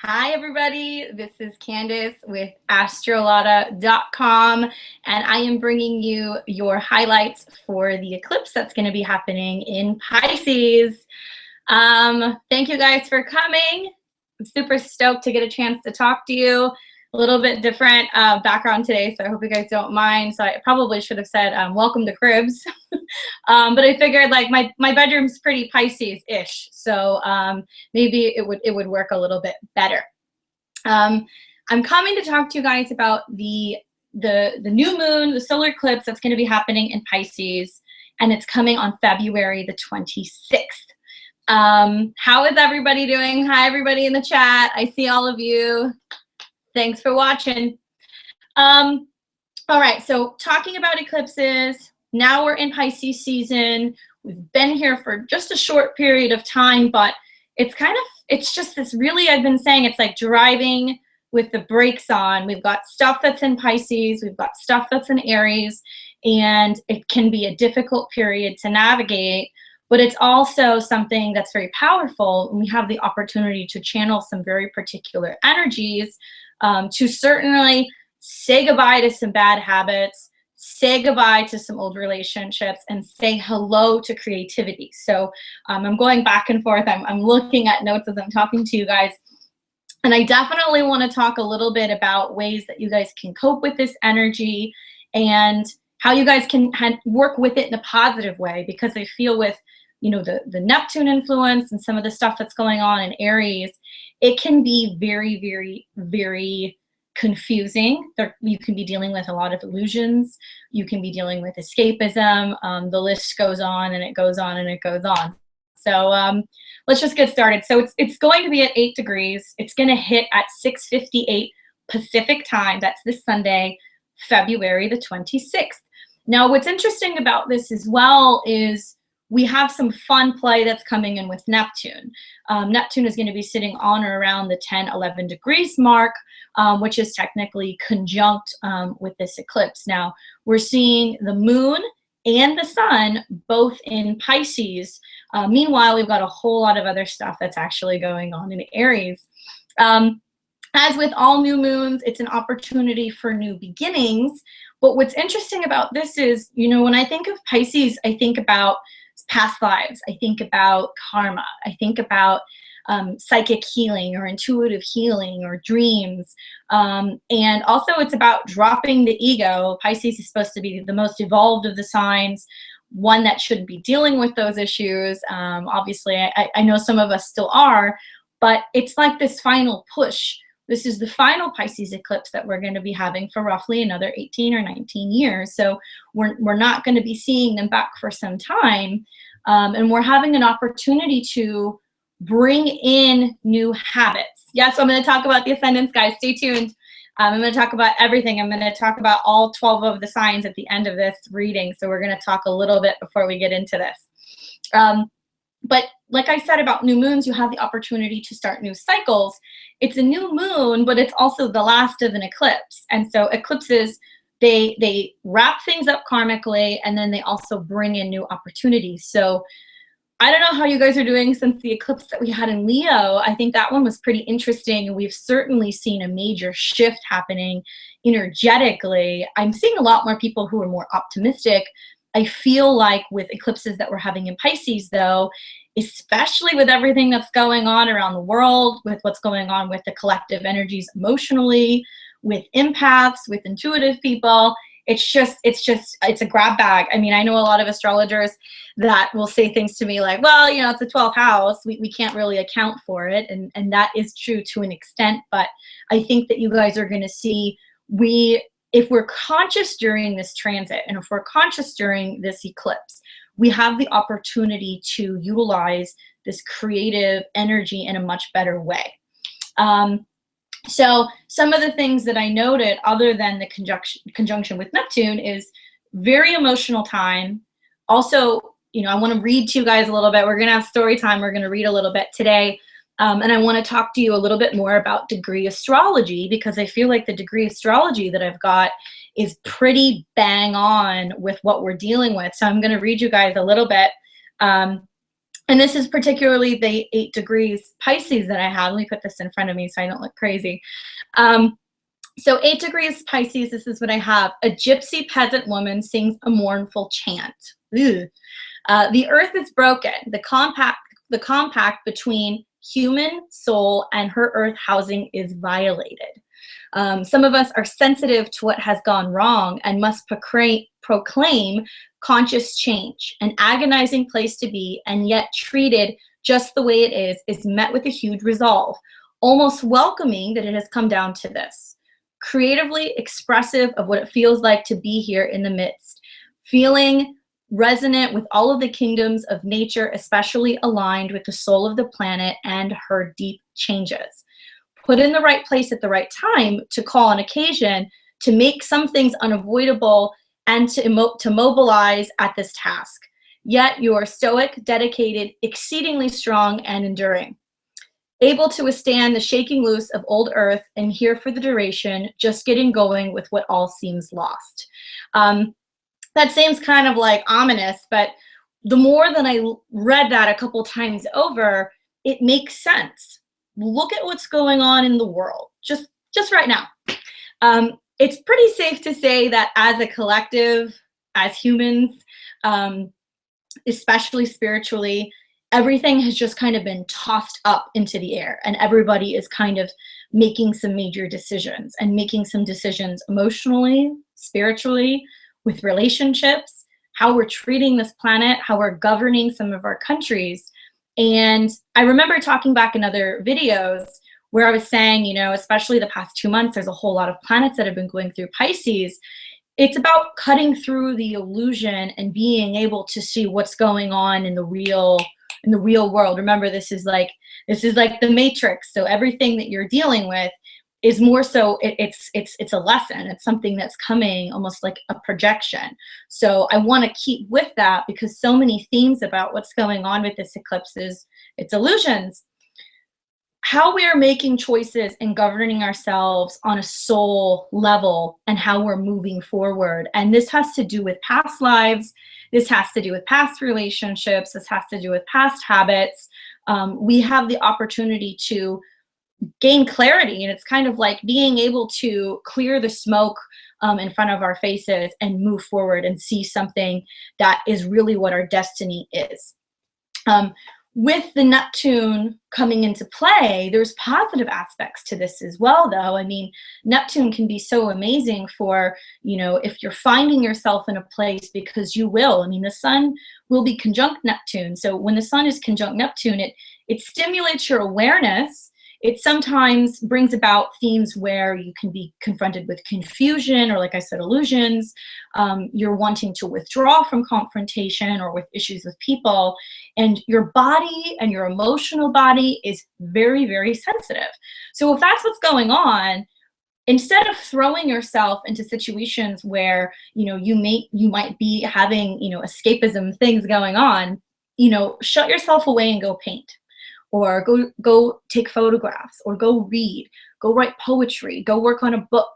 Hi, everybody. This is Candace with astrolotta.com, and I am bringing you your highlights for the eclipse that's going to be happening in Pisces. Thank you guys for coming. I'm super stoked to get a chance to talk to you. A little bit different background today, so I hope you guys don't mind. So I probably should have said welcome to Cribs. But I figured like my bedroom's pretty Pisces-ish, so maybe it would work a little bit better. I'm coming to talk to you guys about the new moon, the solar eclipse that's going to be happening in Pisces, and it's coming on February the 26th. How is everybody doing? Hi, everybody in the chat. I see all of you. Thanks for watching. All right, so talking about eclipses, now we're in Pisces season. We've been here for just a short period of time, but it's just this really, I've been saying, it's like driving with the brakes on. We've got stuff that's in Pisces, we've got stuff that's in Aries, and it can be a difficult period to navigate, but it's also something that's very powerful, and we have the opportunity to channel some very particular energies to certainly say goodbye to some bad habits, say goodbye to some old relationships, and say hello to creativity. So I'm going back and forth. I'm looking at notes as I'm talking to you guys. And I definitely want to talk a little bit about ways that you guys can cope with this energy and how you guys can work with it in a positive way, because I feel with the Neptune influence and some of the stuff that's going on in Aries, it can be very, very, very confusing. You can be dealing with a lot of illusions. You can be dealing with escapism. The list goes on and it goes on and it goes on. So let's just get started. So it's going to be at 8 degrees. It's going to hit at 6:58 Pacific time. That's this Sunday, February the 26th. Now, what's interesting about this as well is we have some fun play that's coming in with Neptune. Neptune is going to be sitting on or around the 10-11 degrees mark, which is technically conjunct with this eclipse. Now, we're seeing the moon and the sun both in Pisces. Meanwhile, we've got a whole lot of other stuff that's actually going on in Aries. As with all new moons, it's an opportunity for new beginnings. But what's interesting about this is, when I think of Pisces, I think about past lives. I think about karma. I think about psychic healing or intuitive healing or dreams. And also it's about dropping the ego. Pisces is supposed to be the most evolved of the signs, one that shouldn't be dealing with those issues. Obviously, I know some of us still are, but it's like this final push. This is the final Pisces eclipse that we're going to be having for roughly another 18 or 19 years. So we're not going to be seeing them back for some time. And we're having an opportunity to bring in new habits. Yes, so I'm going to talk about the ascendants, guys. Stay tuned. I'm going to talk about everything. I'm going to talk about all 12 of the signs at the end of this reading. So we're going to talk a little bit before we get into this. But like I said about new moons, you have the opportunity to start new cycles. It's a new moon, but it's also the last of an eclipse. And so eclipses, they wrap things up karmically, and then they also bring in new opportunities. So I don't know how you guys are doing since the eclipse that we had in Leo. I think that one was pretty interesting, and we've certainly seen a major shift happening energetically. I'm seeing a lot more people who are more optimistic. I feel like with eclipses that we're having in Pisces, though, especially with everything that's going on around the world, with what's going on with the collective energies emotionally, with empaths, with intuitive people, it's a grab bag. I mean, I know a lot of astrologers that will say things to me like, well, it's the 12th house. We can't really account for it. And that is true to an extent. But I think that you guys are going to see if we're conscious during this transit, and if we're conscious during this eclipse, we have the opportunity to utilize this creative energy in a much better way. So some of the things that I noted, other than the conjunction with Neptune, is very emotional time. Also, I want to read to you guys a little bit. We're going to have story time. We're going to read a little bit today. And I want to talk to you a little bit more about degree astrology, because I feel like the degree astrology that I've got is pretty bang on with what we're dealing with. So I'm going to read you guys a little bit. And this is particularly the 8 degrees Pisces that I have. Let me put this in front of me so I don't look crazy. So 8 degrees Pisces, this is what I have. A gypsy peasant woman sings a mournful chant. The earth is broken. The compact between human soul and her earth housing is violated. Some of us are sensitive to what has gone wrong and must proclaim conscious change. An agonizing place to be, and yet treated just the way it is met with a huge resolve, almost welcoming that it has come down to this. Creatively expressive of what it feels like to be here in the midst, feeling resonant with all of the kingdoms of nature, especially aligned with the soul of the planet and her deep changes. Put in the right place at the right time to call an occasion, to make some things unavoidable, and to mobilize at this task. Yet you are stoic, dedicated, exceedingly strong, and enduring. Able to withstand the shaking loose of old earth and here for the duration, just getting going with what all seems lost. That seems kind of like ominous, but the more that I read that a couple times over, it makes sense. Look at what's going on in the world, just right now. It's pretty safe to say that as a collective, as humans, especially spiritually, everything has just kind of been tossed up into the air, and everybody is kind of making some major decisions and making some decisions emotionally, spiritually, with relationships, how we're treating this planet, how we're governing some of our countries. And I remember talking back in other videos where I was saying, you know, especially the past 2 months, there's a whole lot of planets that have been going through Pisces. It's about cutting through the illusion and being able to see what's going on in the real world. Remember, this is like the Matrix. So everything that you're dealing with is more so it's a lesson. It's something that's coming almost like a projection. So I want to keep with that, because so many themes about what's going on with this eclipse is it's illusions. How we are making choices and governing ourselves on a soul level, and how we're moving forward. And this has to do with past lives. This has to do with past relationships. This has to do with past habits. We have the opportunity to gain clarity, and it's kind of like being able to clear the smoke in front of our faces and move forward and see something that is really what our destiny is. With the Neptune coming into play, there's positive aspects to this as well, though. I mean, Neptune can be so amazing for, you know, if you're finding yourself in a place, because you will. I mean, the sun will be conjunct Neptune. So when the sun is conjunct Neptune, it stimulates your awareness. It sometimes brings about themes where you can be confronted with confusion, or, like I said, illusions. You're wanting to withdraw from confrontation or with issues with people. And your body and your emotional body is very, very sensitive. So if that's what's going on, instead of throwing yourself into situations where, you know, you might be having, you know, escapism things going on, you know, shut yourself away and go paint. Or go take photographs, or go read, go write poetry, go work on a book.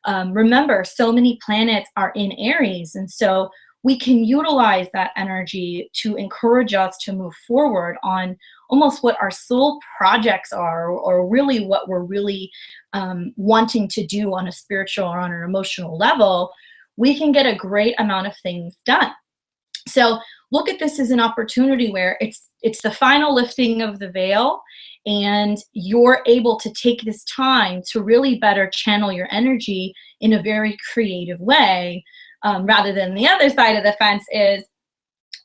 Remember, so many planets are in Aries, and so we can utilize that energy to encourage us to move forward on almost what our soul projects are, or really what we're really wanting to do on a spiritual or on an emotional level. We can get a great amount of things done. So look at this as an opportunity where it's the final lifting of the veil, and you're able to take this time to really better channel your energy in a very creative way, rather than the other side of the fence is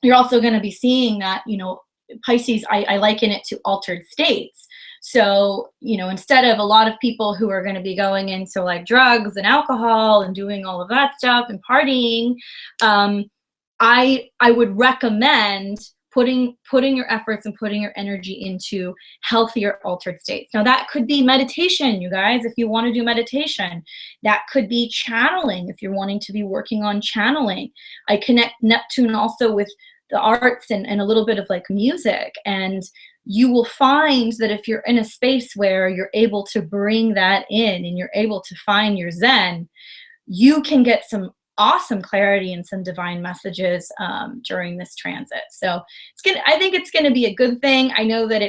you're also going to be seeing that, you know, Pisces, I liken it to altered states. So, you know, instead of a lot of people who are going to be going into like drugs and alcohol and doing all of that stuff and partying, I would recommend putting your efforts and putting your energy into healthier altered states. Now that could be meditation, you guys, if you want to do meditation. That could be channeling, if you're wanting to be working on channeling. I connect Neptune also with the arts and a little bit of like music. And you will find that if you're in a space where you're able to bring that in and you're able to find your Zen, you can get some awesome clarity and some divine messages during this transit. So I think it's gonna be a good thing. I know that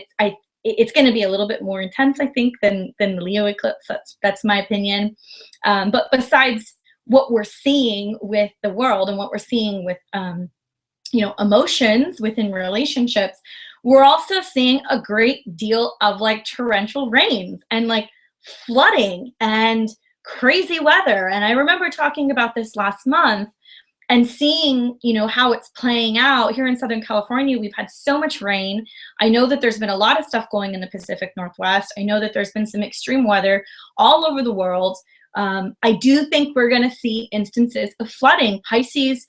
it's going to be a little bit more intense, I think, than the Leo eclipse. That's my opinion. But besides what we're seeing with the world and what we're seeing with emotions within relationships, we're also seeing a great deal of like torrential rains and like flooding and crazy weather. And I remember talking about this last month and seeing, how it's playing out here in Southern California. We've had so much rain. I know that there's been a lot of stuff going in the Pacific Northwest. I know that there's been some extreme weather all over the world. I do think we're going to see instances of flooding. Pisces,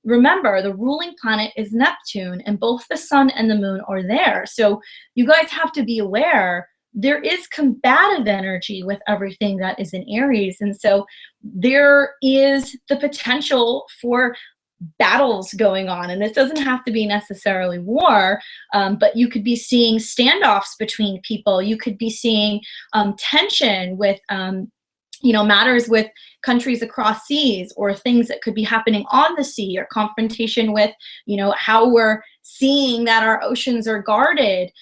remember, the ruling planet is Neptune, and both the sun and the moon are there. So you guys have to be aware there is combative energy with everything that is in Aries. And so there is the potential for battles going on. And this doesn't have to be necessarily war, but you could be seeing standoffs between people. You could be seeing tension with, matters with countries across seas, or things that could be happening on the sea, or confrontation with, how we're seeing that our oceans are guarded.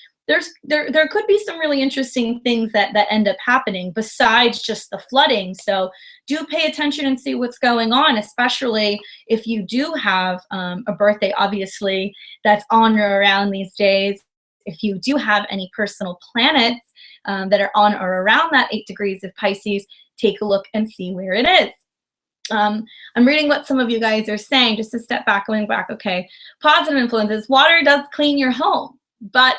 There could be some really interesting things that end up happening besides just the flooding. So do pay attention and see what's going on, especially if you do have a birthday, obviously, that's on or around these days. If you do have any personal planets that are on or around that 8 degrees of Pisces, take a look and see where it is. I'm reading what some of you guys are saying. Just to step back, going back. Okay, positive influences. Water does clean your home, but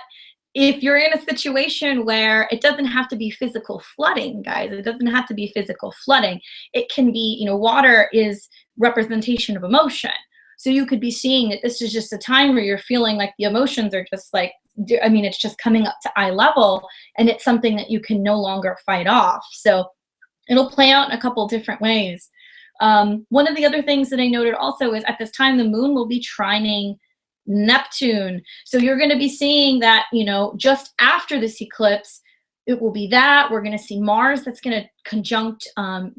if you're in a situation where it doesn't have to be physical flooding, guys, it doesn't have to be physical flooding. It can be, water is representation of emotion. So you could be seeing that this is just a time where you're feeling like the emotions are just like, it's just coming up to eye level, and it's something that you can no longer fight off. So it'll play out in a couple different ways. One of the other things that I noted also is at this time, the moon will be trining Neptune. So you're going to be seeing that, just after this eclipse, it will be that. We're going to see Mars that's going to conjunct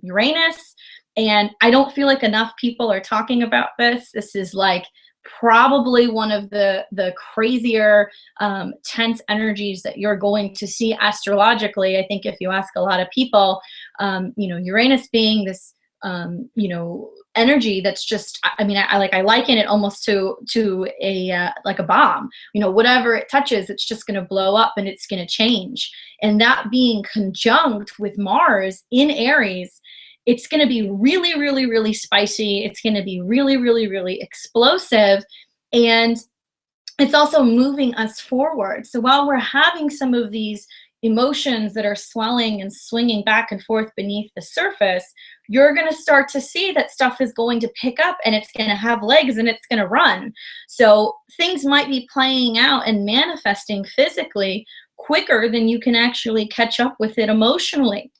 Uranus. And I don't feel like enough people are talking about this. This is like probably one of the crazier, tense energies that you're going to see astrologically. I think if you ask a lot of people, Uranus being this, energy that's just, I liken it almost to a like a bomb. Whatever it touches, it's just going to blow up and it's going to change. And that being conjunct with Mars in Aries, it's going to be really, really, really spicy. It's going to be really, really, really explosive. And it's also moving us forward. So while we're having some of these emotions that are swelling and swinging back and forth beneath the surface, you're going to start to see that stuff is going to pick up, and it's going to have legs, and it's going to run. So things might be playing out and manifesting physically quicker than you can actually catch up with it emotionally.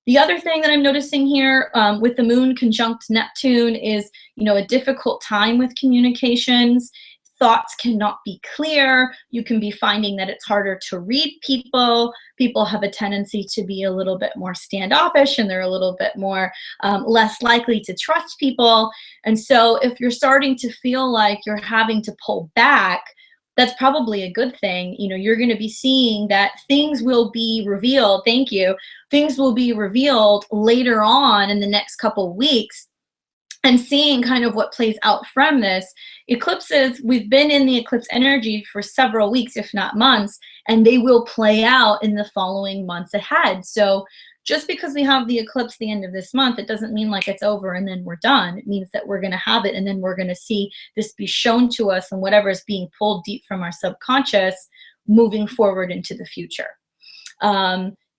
The other thing that I'm noticing here with the moon conjunct Neptune is, a difficult time with communications. Thoughts cannot be clear. You can be finding that it's harder to read people. People have a tendency to be a little bit more standoffish, and they're a little bit more less likely to trust people. And so if you're starting to feel like you're having to pull back, that's probably a good thing. You're going to be seeing that things will be revealed. Thank you. Things will be revealed later on in the next couple weeks, and seeing kind of what plays out from this. Eclipses, we've been in the eclipse energy for several weeks, if not months, and they will play out in the following months ahead. So just because we have the eclipse the end of this month, it doesn't mean like it's over and then we're done. It means that we're going to have it, and then we're going to see this be shown to us, and whatever is being pulled deep from our subconscious moving forward into the future.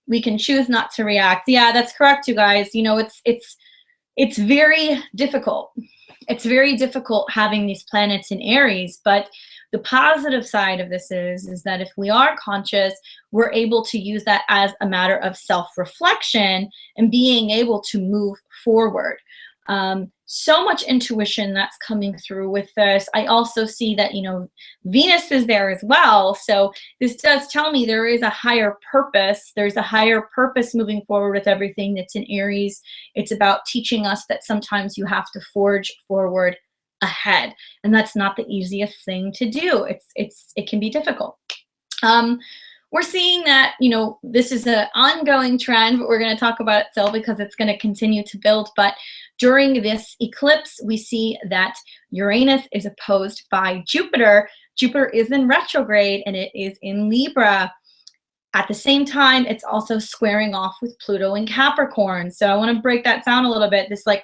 We can choose not to react. Yeah, that's correct, you guys. It's very difficult. It's very difficult having these planets in Aries, but the positive side of this is that if we are conscious, we're able to use that as a matter of self-reflection and being able to move forward. so much intuition that's coming through with this. I also see that, Venus is there as well. So this does tell me there is a higher purpose. There's a higher purpose moving forward with everything that's in Aries. It's about teaching us that sometimes you have to forge forward ahead. And that's not the easiest thing to do. It can be difficult. We're seeing that, this is an ongoing trend, but we're going to talk about it still because it's going to continue to build. But during this eclipse, we see that Uranus is opposed by Jupiter. Jupiter is in retrograde and it is in Libra. At the same time, it's also squaring off with Pluto in Capricorn. So I want to break that down a little bit, this like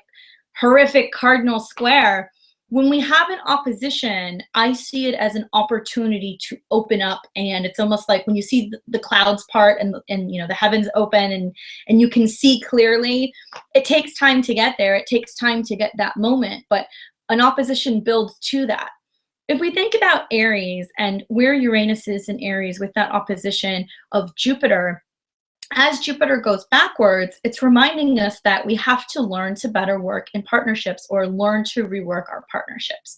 horrific cardinal square. When we have an opposition, I see it as an opportunity to open up, and it's almost like when you see the clouds part and the heavens open and you can see clearly. It takes time to get there. It takes time to get that moment, but an opposition builds to that. If we think about Aries and where Uranus is in Aries with that opposition of Jupiter, as Jupiter goes backwards, it's reminding us that we have to learn to better work in partnerships or learn to rework our partnerships.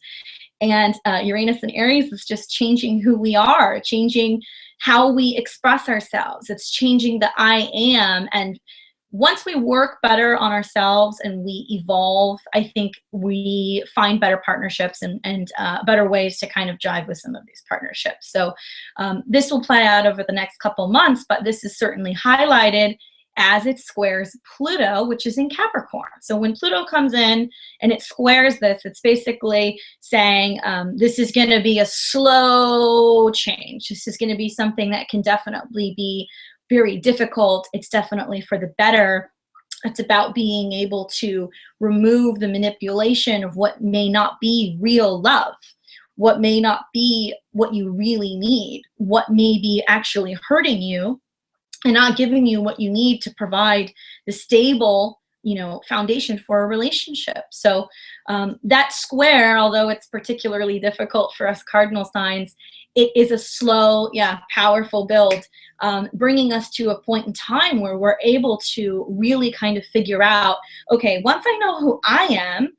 And Uranus in Aries is just changing who we are, changing how we express ourselves. It's changing the I am. And once we work better on ourselves and we evolve, I think we find better partnerships and better ways to kind of jive with some of these partnerships. So this will play out over the next couple months, but this is certainly highlighted as it squares Pluto, which is in Capricorn. So when Pluto comes in and it squares this, it's basically saying this is going to be a slow change. This is going to be something that can definitely be very difficult. It's definitely for the better. It's about being able to remove the manipulation of what may not be real love, what may not be what you really need, what may be actually hurting you and not giving you what you need to provide the stable, foundation for a relationship. So that square, although it's particularly difficult for us cardinal signs, it is a slow, powerful build, bringing us to a point in time where we're able to really kind of figure out, okay, once I know who I am,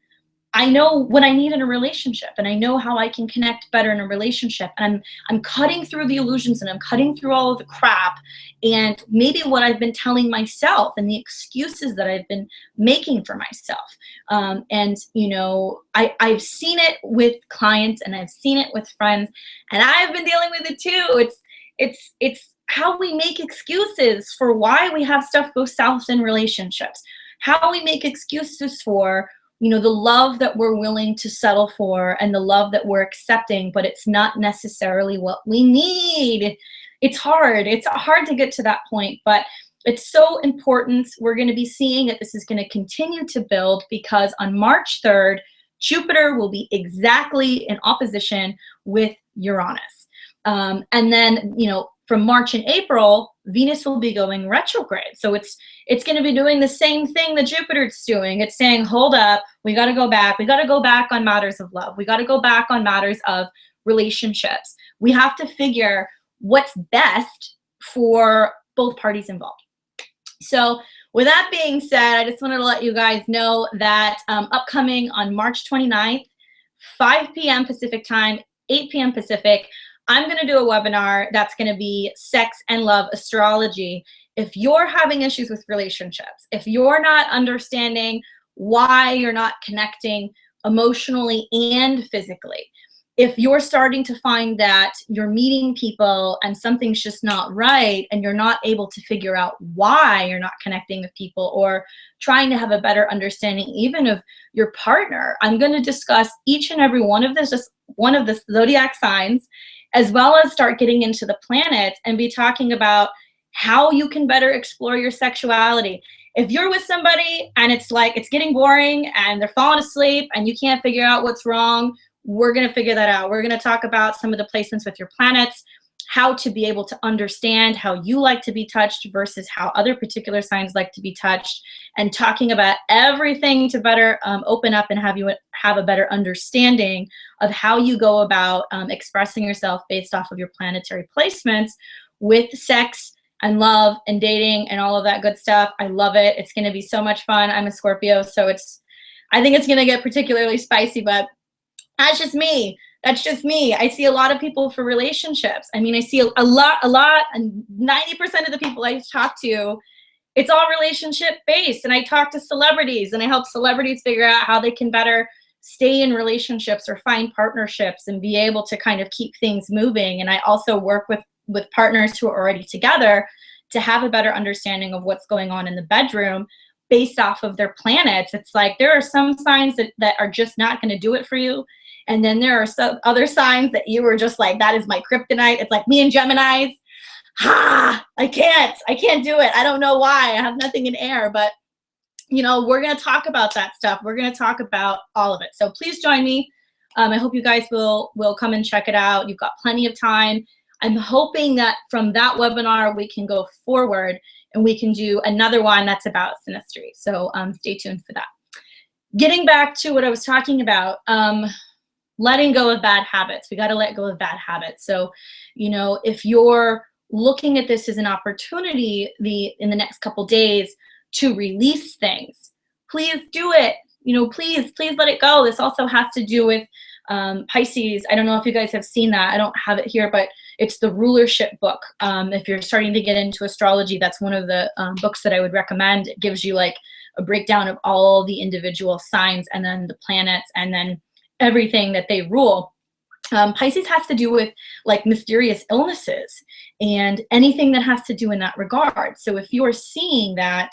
I know what I need in a relationship, and I know how I can connect better in a relationship. And I'm cutting through the illusions, and I'm cutting through all of the crap, and maybe what I've been telling myself and the excuses that I've been making for myself. I've seen it with clients, and I've seen it with friends, and I've been dealing with it too. It's how we make excuses for why we have stuff go south in relationships, how we make excuses for the love that we're willing to settle for and the love that we're accepting, but it's not necessarily what we need. It's hard. It's hard to get to that point, but it's so important. We're going to be seeing that this is going to continue to build because on March 3rd, Jupiter will be exactly in opposition with Uranus. And then, from March and April, Venus will be going retrograde. So it's going to be doing the same thing that Jupiter's doing. It's saying, hold up, we got to go back. We got to go back on matters of love. We got to go back on matters of relationships. We have to figure what's best for both parties involved. So with that being said, I just wanted to let you guys know that upcoming on March 29th, 5 p.m. Pacific time, 8 p.m. Pacific, I'm going to do a webinar that's going to be sex and love astrology. If you're having issues with relationships, if you're not understanding why you're not connecting emotionally and physically, if you're starting to find that you're meeting people and something's just not right and you're not able to figure out why you're not connecting with people or trying to have a better understanding even of your partner, I'm going to discuss each and every one of this, just one of the zodiac signs, as well as start getting into the planets and be talking about how you can better explore your sexuality. If you're with somebody and it's like it's getting boring and they're falling asleep and you can't figure out what's wrong, we're going to figure that out. We're going to talk about some of the placements with your planets, how to be able to understand how you like to be touched versus how other particular signs like to be touched, and talking about everything to better open up and have you have a better understanding of how you go about expressing yourself based off of your planetary placements with sex and love and dating and all of that good stuff. I love it. It's going to be so much fun. I'm a Scorpio, so I think it's going to get particularly spicy, but that's just me. That's just me. I see a lot of people for relationships. I mean, I see a lot, and 90% of the people I talk to, it's all relationship based. And I talk to celebrities and I help celebrities figure out how they can better stay in relationships or find partnerships and be able to kind of keep things moving. And I also work with partners who are already together to have a better understanding of what's going on in the bedroom based off of their planets. It's like there are some signs that are just not going to do it for you. And then there are some other signs that you were just like, that is my kryptonite. It's like me and Geminis. I can't do it. I don't know why. I have nothing in air, but you know, we're going to talk about that stuff. We're going to talk about all of it. So please join me. I hope you guys will come and check it out. You've got plenty of time. I'm hoping that from that webinar, we can go forward and we can do another one that's about synastry. So stay tuned for that. Getting back to what I was talking about, letting go of bad habits. We got to let go of bad habits. So, you know, if you're looking at this as an opportunity in the next couple days to release things, please do it. You know, please let it go. This also has to do with Pisces. I don't know if you guys have seen that. I don't have it here, but it's the rulership book. If you're starting to get into astrology, that's one of the books that I would recommend. It gives you like a breakdown of all the individual signs and then the planets and then everything that they rule. Pisces has to do with like mysterious illnesses and anything that has to do in that regard. So if you're seeing that,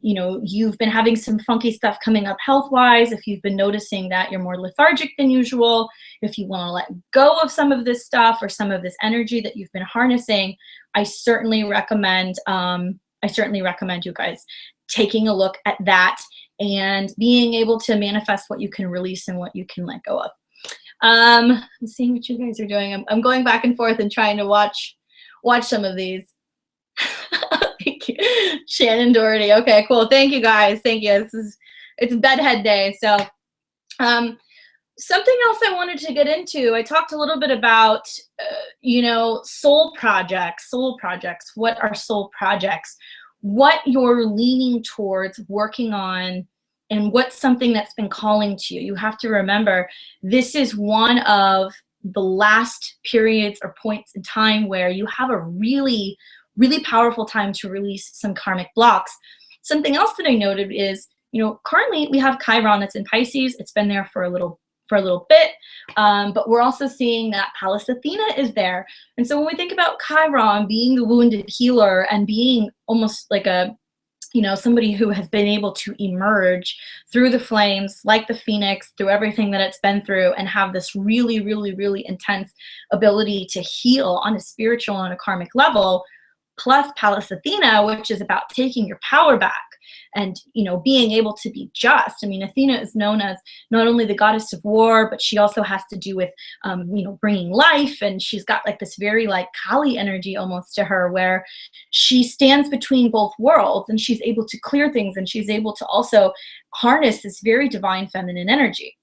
you know, you've been having some funky stuff coming up health-wise, if you've been noticing that you're more lethargic than usual, if you want to let go of some of this stuff or some of this energy that you've been harnessing, I certainly recommend you guys taking a look at that and being able to manifest what you can release and what you can let go of. I'm seeing what you guys are doing. I'm going back and forth and trying to watch some of these. Thank you. Shannon Doherty. Okay, cool. Thank you guys. Thank you. It's bedhead day. So something else I wanted to get into, I talked a little bit about, you know, soul projects. What are soul projects? What you're leaning towards working on and what's something that's been calling to you. You have to remember, this is one of the last periods or points in time where you have a really, really powerful time to release some karmic blocks. Something else that I noted is, you know, currently we have Chiron that's in Pisces. It's been there for a little bit, but we're also seeing that Pallas Athena is there. And so when we think about Chiron being the wounded healer and being almost like a, you know, somebody who has been able to emerge through the flames, like the phoenix, through everything that it's been through, and have this really, really, really intense ability to heal on a spiritual and a karmic level, plus Pallas Athena, which is about taking your power back and, you know, being able to be just. I mean, Athena is known as not only the goddess of war, but she also has to do with, you know, bringing life. And she's got like this very like Kali energy almost to her, where she stands between both worlds and she's able to clear things, and she's able to also harness this very divine feminine energy.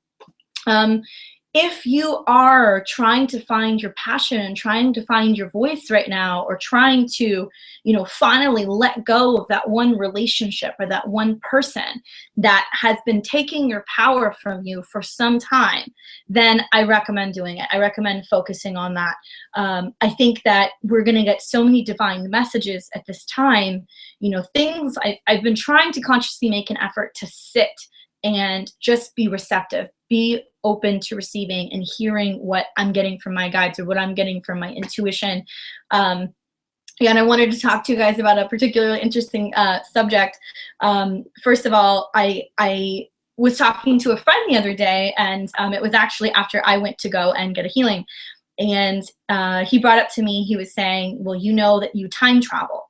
If you are trying to find your passion, trying to find your voice right now, or trying to, you know, finally let go of that one relationship or that one person that has been taking your power from you for some time, then I recommend doing it. I recommend focusing on that. I think that we're going to get so many divine messages at this time. You know, things I've been trying to consciously make an effort to sit and just be receptive, be open to receiving and hearing what I'm getting from my guides or what I'm getting from my intuition. And I wanted to talk to you guys about a particularly interesting subject. First of all, I was talking to a friend the other day, and it was actually after I went to go and get a healing. And he brought up to me, he was saying, well, you know that you time travel.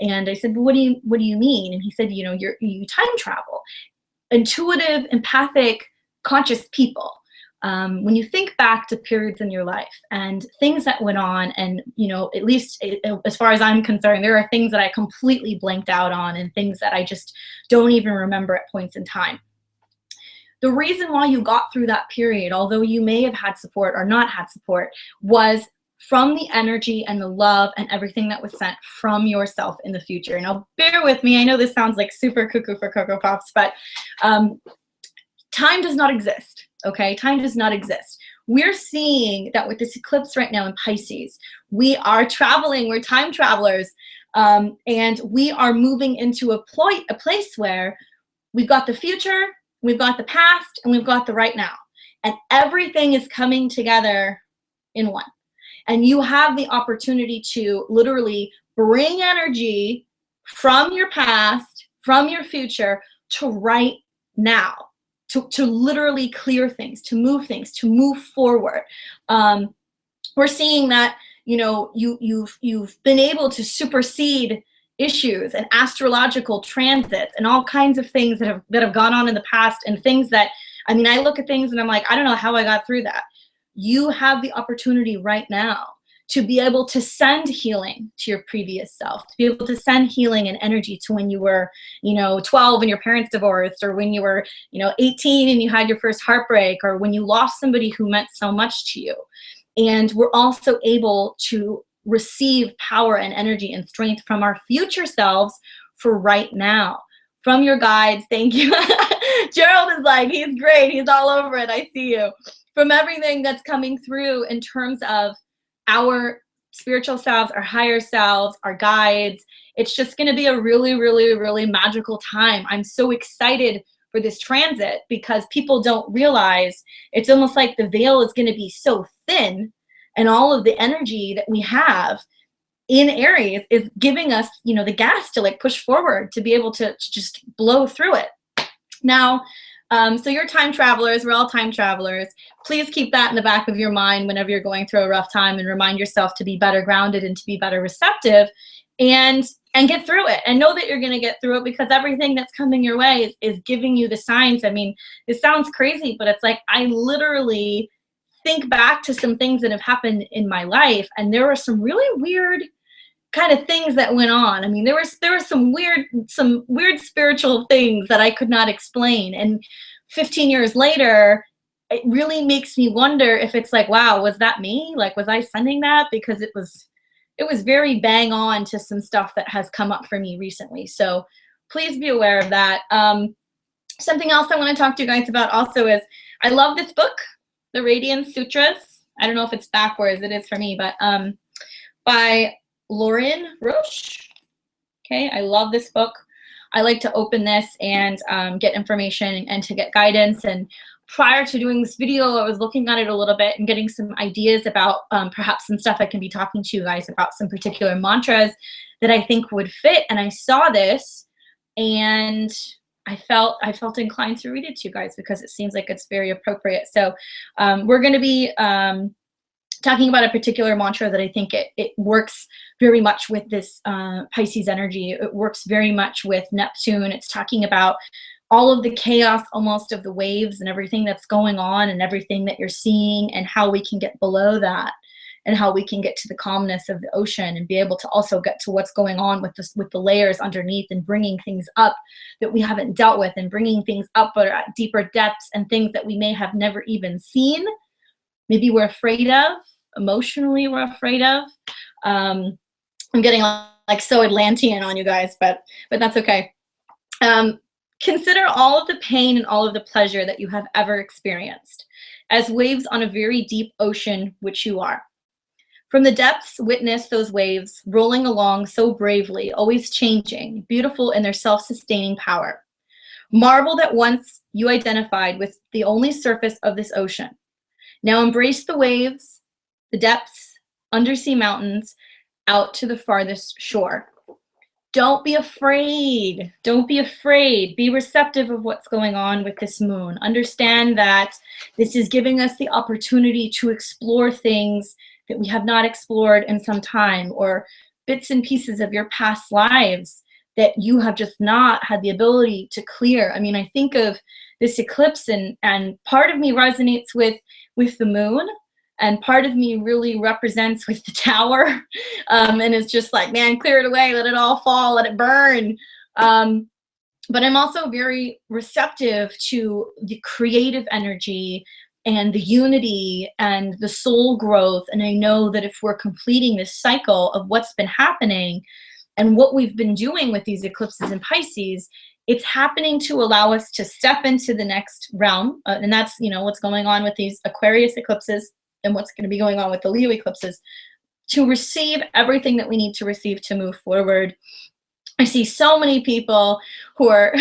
And I said, well, what do you mean? And he said, you know, you time travel. Intuitive, empathic, conscious people. When you think back to periods in your life and things that went on, and, you know, at least as far as I'm concerned, there are things that I completely blanked out on and things that I just don't even remember at points in time. The reason why you got through that period, although you may have had support or not had support, was from the energy and the love and everything that was sent from yourself in the future. Now, bear with me. I know this sounds like super cuckoo for Cocoa Puffs, but time does not exist, okay? Time does not exist. We're seeing that with this eclipse right now in Pisces, we are traveling, we're time travelers, and we are moving into a place where we've got the future, we've got the past, and we've got the right now. And everything is coming together in one. And you have the opportunity to literally bring energy from your past, from your future, to right now, to literally clear things, to move forward. We're seeing that, you know, you've been able to supersede issues and astrological transits and all kinds of things that have gone on in the past, and things that, I mean, I look at things and I'm like, I don't know how I got through that. You have the opportunity right now to be able to send healing to your previous self, to be able to send healing and energy to when you were, you know, 12 and your parents divorced, or when you were, you know, 18 and you had your first heartbreak, or when you lost somebody who meant so much to you. And we're also able to receive power and energy and strength from our future selves for right now, from your guides. Thank you. Gerald is like, he's great. He's all over it. I see you. From everything that's coming through in terms of our spiritual selves, our higher selves, our guides. It's just going to be a really, really, really magical time. I'm so excited for this transit because people don't realize it's almost like the veil is going to be so thin, and all of the energy that we have in Aries is giving us, you know, the gas to like push forward, to be able to just blow through it. Now, so you're time travelers, we're all time travelers. Please keep that in the back of your mind whenever you're going through a rough time, and remind yourself to be better grounded and to be better receptive, and get through it, and know that you're going to get through it, because everything that's coming your way is giving you the signs. I mean, it sounds crazy, but it's like, I literally think back to some things that have happened in my life, and there were some really weird kind of things that went on. I mean, there were some weird spiritual things that I could not explain. And 15 years later, it really makes me wonder if it's like, wow, was that me? Like, was I sending that? Because it was very bang on to some stuff that has come up for me recently. So please be aware of that. Something else I want to talk to you guys about also is, I love this book, The Radiance Sutras. I don't know if it's backwards, it is for me, but by Lauren Roche. Okay, I love this book. I like to open this and get information and to get guidance. And prior to doing this video, I was looking at it a little bit and getting some ideas about perhaps some stuff I can be talking to you guys about, some particular mantras that I think would fit. And I saw this and I felt inclined to read it to you guys because it seems like it's very appropriate. So we're going to be talking about a particular mantra that I think it works very much with this Pisces energy. It works very much with Neptune. It's talking about all of the chaos almost of the waves and everything that's going on and everything that you're seeing, and how we can get below that, and how we can get to the calmness of the ocean, and be able to also get to what's going on with the layers underneath, and bringing things up that we haven't dealt with, and bringing things up but at deeper depths, and things that we may have never even seen. Maybe we're afraid of, emotionally we're afraid of. I'm getting like so Atlantean on you guys, but that's okay. Consider all of the pain and all of the pleasure that you have ever experienced as waves on a very deep ocean, which you are. From the depths, witness those waves rolling along so bravely, always changing, beautiful in their self-sustaining power. Marvel that once you identified with the only surface of this ocean. Now embrace the waves, the depths, undersea mountains, out to the farthest shore. Don't be afraid. Don't be afraid. Be receptive of what's going on with this moon. Understand that this is giving us the opportunity to explore things that we have not explored in some time, or bits and pieces of your past lives that you have just not had the ability to clear. I mean, I think of this eclipse, and part of me resonates with the moon, and part of me really represents with the tower, and it's just like, man, clear it away, let it all fall, let it burn. But I'm also very receptive to the creative energy and the unity and the soul growth. And I know that if we're completing this cycle of what's been happening, And what we've been doing with these eclipses in Pisces, it's happening to allow us to step into the next realm. And that's, you know, what's going on with these Aquarius eclipses and what's going to be going on with the Leo eclipses, to receive everything that we need to receive to move forward. I see so many people who are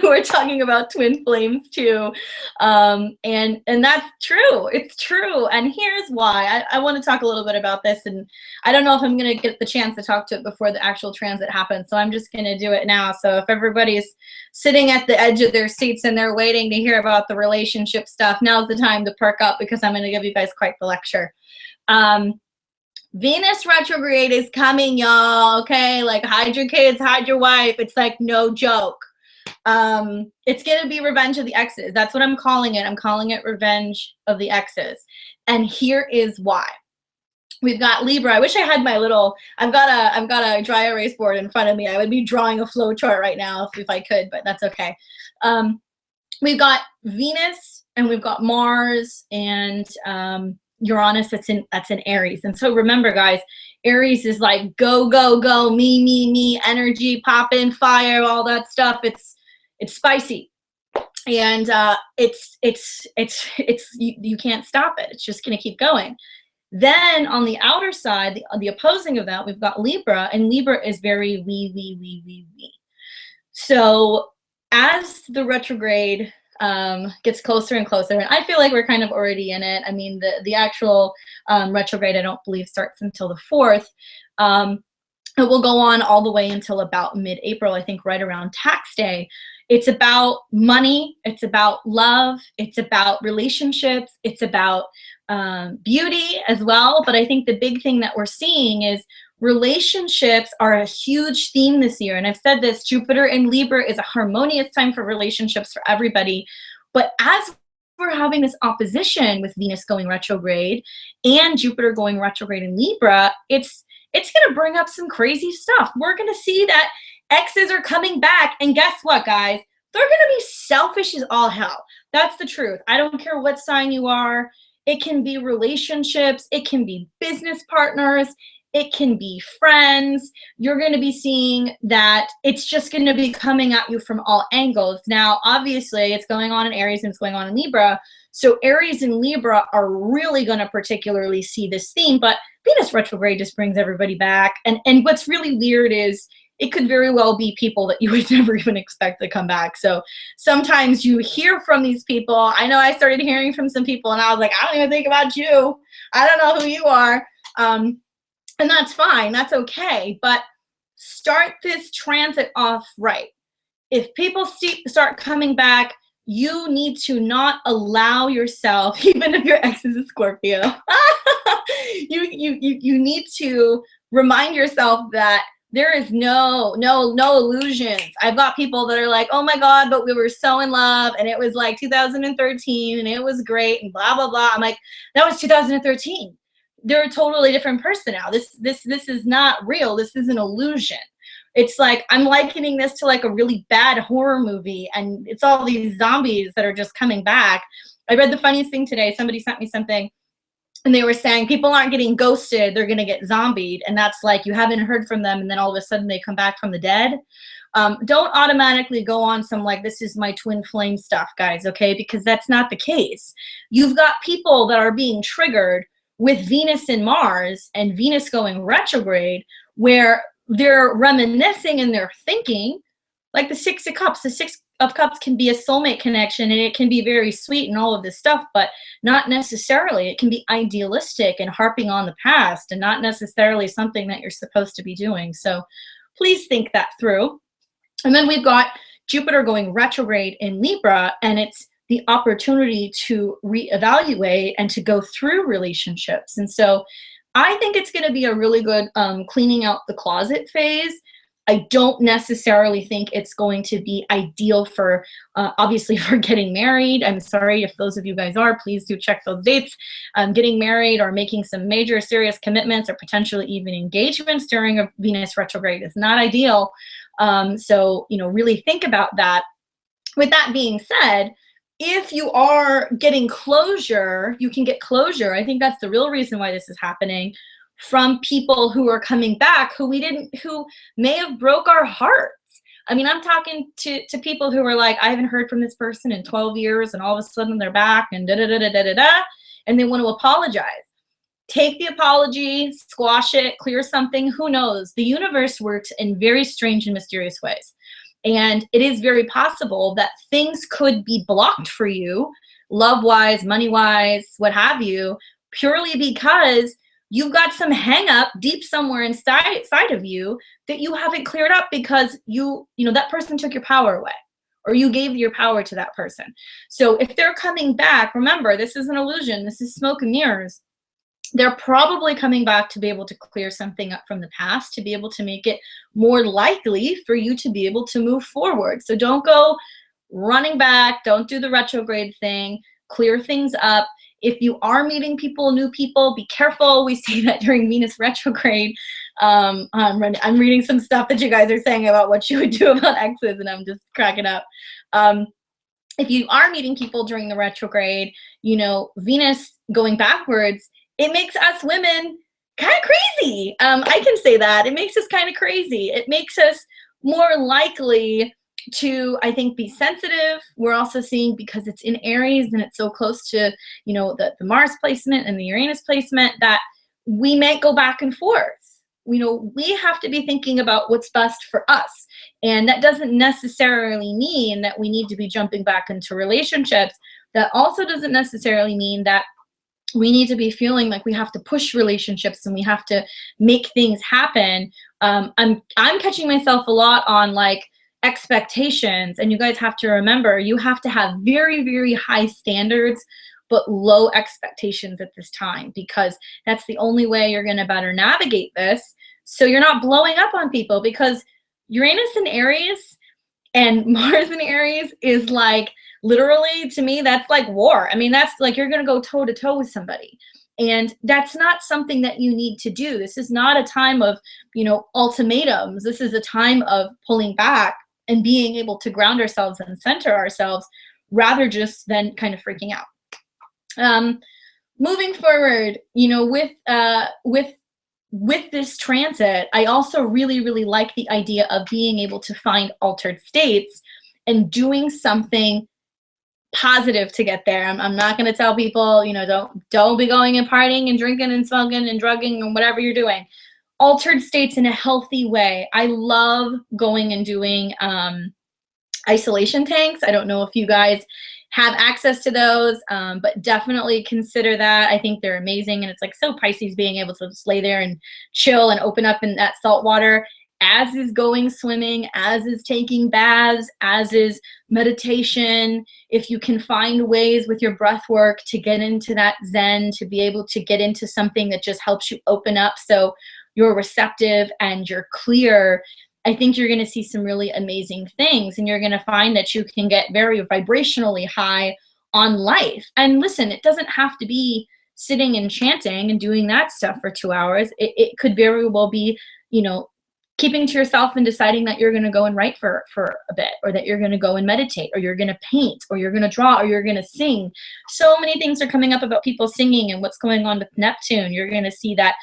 who are talking about twin flames too, and that's true. It's true, and here's why. I want to talk a little bit about this, and I don't know if I'm going to get the chance to talk to it before the actual transit happens, so I'm just going to do it now. So if everybody's sitting at the edge of their seats and they're waiting to hear about the relationship stuff, now's the time to perk up, because I'm going to give you guys quite the lecture. Venus retrograde is coming, y'all. Okay, like, hide your kids, hide your wife. It's like no joke. It's gonna be revenge of the exes. That's what I'm calling it. I'm calling it revenge of the exes. And here is why. We've got Libra. I wish I had my little, I've got a dry erase board in front of me. I would be drawing a flow chart right now if I could, but that's okay. We've got Venus and we've got Mars and Uranus that's in Aries. And so remember, guys, Aries is like go, go, go, me, energy, pop in, fire, all that stuff. It's spicy. And you can't stop it. It's just gonna keep going. Then on the outer side, the opposing of that, we've got Libra, and Libra is very we. So as the retrograde gets closer and closer, and I feel like we're kind of already in it. I mean, the actual retrograde, I don't believe, starts until the 4th. It will go on all the way until about mid-April, I think, right around tax day. It's about money, it's about love, it's about relationships, it's about beauty as well. But I think the big thing that we're seeing is relationships are a huge theme this year. And I've said this, Jupiter in Libra is a harmonious time for relationships for everybody. But as we're having this opposition with Venus going retrograde and Jupiter going retrograde in Libra, it's going to bring up some crazy stuff. We're going to see that exes are coming back. And guess what, guys? They're going to be selfish as all hell. That's the truth. I don't care what sign you are. It can be relationships. It can be business partners. It can be friends. You're going to be seeing that it's just going to be coming at you from all angles. Now, obviously, it's going on in Aries and it's going on in Libra. So Aries and Libra are really going to particularly see this theme. But Venus retrograde just brings everybody back. And what's really weird is it could very well be people that you would never even expect to come back. So sometimes you hear from these people. I know I started hearing from some people and I was like, I don't even think about you. I don't know who you are. And that's fine. That's okay. But start this transit off right. If people start coming back, you need to not allow yourself, even if your ex is a Scorpio, you need to remind yourself that there is no illusions. I've got people that are like, oh my God, but we were so in love and it was like 2013 and it was great and blah, blah, blah. I'm like, that was 2013. They're a totally different person now. This is not real. This is an illusion. It's like, I'm likening this to like a really bad horror movie and it's all these zombies that are just coming back. I read the funniest thing today. Somebody sent me something and they were saying people aren't getting ghosted, they're gonna get zombied. And that's like, you haven't heard from them and then all of a sudden they come back from the dead. Don't automatically go on some like, this is my twin flame stuff, guys, okay? Because that's not the case. You've got people that are being triggered with Venus and Mars and Venus going retrograde, where they're reminiscing and they're thinking, like the Six of Cups. The Six of Cups can be a soulmate connection and it can be very sweet and all of this stuff, but not necessarily. It can be idealistic and harping on the past and not necessarily something that you're supposed to be doing. So please think that through. And then we've got Jupiter going retrograde in Libra, and it's the opportunity to reevaluate and to go through relationships. And so I think it's going to be a really good cleaning out the closet phase. I don't necessarily think it's going to be ideal for, obviously, for getting married. I'm sorry if those of you guys are, please do check those dates. Getting married or making some major serious commitments or potentially even engagements during a Venus retrograde is not ideal. So, really think about that. With that being said, if you are getting closure, you can get closure. I think that's the real reason why this is happening from people who are coming back who may have broke our hearts. I mean, I'm talking to people who are like, I haven't heard from this person in 12 years, and all of a sudden they're back and and they want to apologize. Take the apology, squash it, clear something, who knows? The universe works in very strange and mysterious ways. And it is very possible that things could be blocked for you, love-wise, money-wise, what have you, purely because you've got some hang up deep somewhere inside of you that you haven't cleared up because you know, that person took your power away, or you gave your power to that person. So if they're coming back, remember, this is an illusion. This is smoke and mirrors. They're probably coming back to be able to clear something up from the past, to be able to make it more likely for you to be able to move forward. So don't go running back. Don't do the retrograde thing. Clear things up. If you are meeting people, new people, be careful. We see that during Venus retrograde. I'm reading some stuff that you guys are saying about what you would do about exes, and I'm just cracking up. If you are meeting people during the retrograde, you know, Venus going backwards, it makes us women kind of crazy. I can say that. It makes us kind of crazy. It makes us more likely to, I think, be sensitive. We're also seeing, because it's in Aries and it's so close to, you know, the Mars placement and the Uranus placement, that we may go back and forth. You know, we have to be thinking about what's best for us. And that doesn't necessarily mean that we need to be jumping back into relationships. That also doesn't necessarily mean that we need to be feeling like we have to push relationships and we have to make things happen. I'm catching myself a lot on like expectations, and you guys have to remember, you have to have very, very high standards but low expectations at this time, because that's the only way you're going to better navigate this, so you're not blowing up on people. Because Uranus in Aries and Mars in Aries is like, literally, to me, that's like war. I mean, that's like you're going to go toe to toe with somebody. And that's not something that you need to do. This is not a time of, you know, ultimatums. This is a time of pulling back and being able to ground ourselves and center ourselves, rather just than kind of freaking out. Moving forward, you know, with this transit, I also really, really like the idea of being able to find altered states and doing something positive to get there. I'm not going to tell people, you know, don't be going and partying and drinking and smoking and drugging and whatever you're doing. Altered states in a healthy way. I love going and doing isolation tanks. I don't know if you guys have access to those, but definitely consider that. I think they're amazing, and it's like so Pisces, being able to just lay there and chill and open up in that salt water, as is going swimming, as is taking baths, as is meditation. If you can find ways with your breath work to get into that zen, to be able to get into something that just helps you open up so you're receptive and you're clear, I think you're going to see some really amazing things, and you're going to find that you can get very vibrationally high on life. And listen, it doesn't have to be sitting and chanting and doing that stuff for 2 hours. It could very well be, you know, keeping to yourself and deciding that you're going to go and write for a bit, or that you're going to go and meditate, or you're going to paint, or you're going to draw, or you're going to sing. So many things are coming up about people singing and what's going on with Neptune. You're going to see that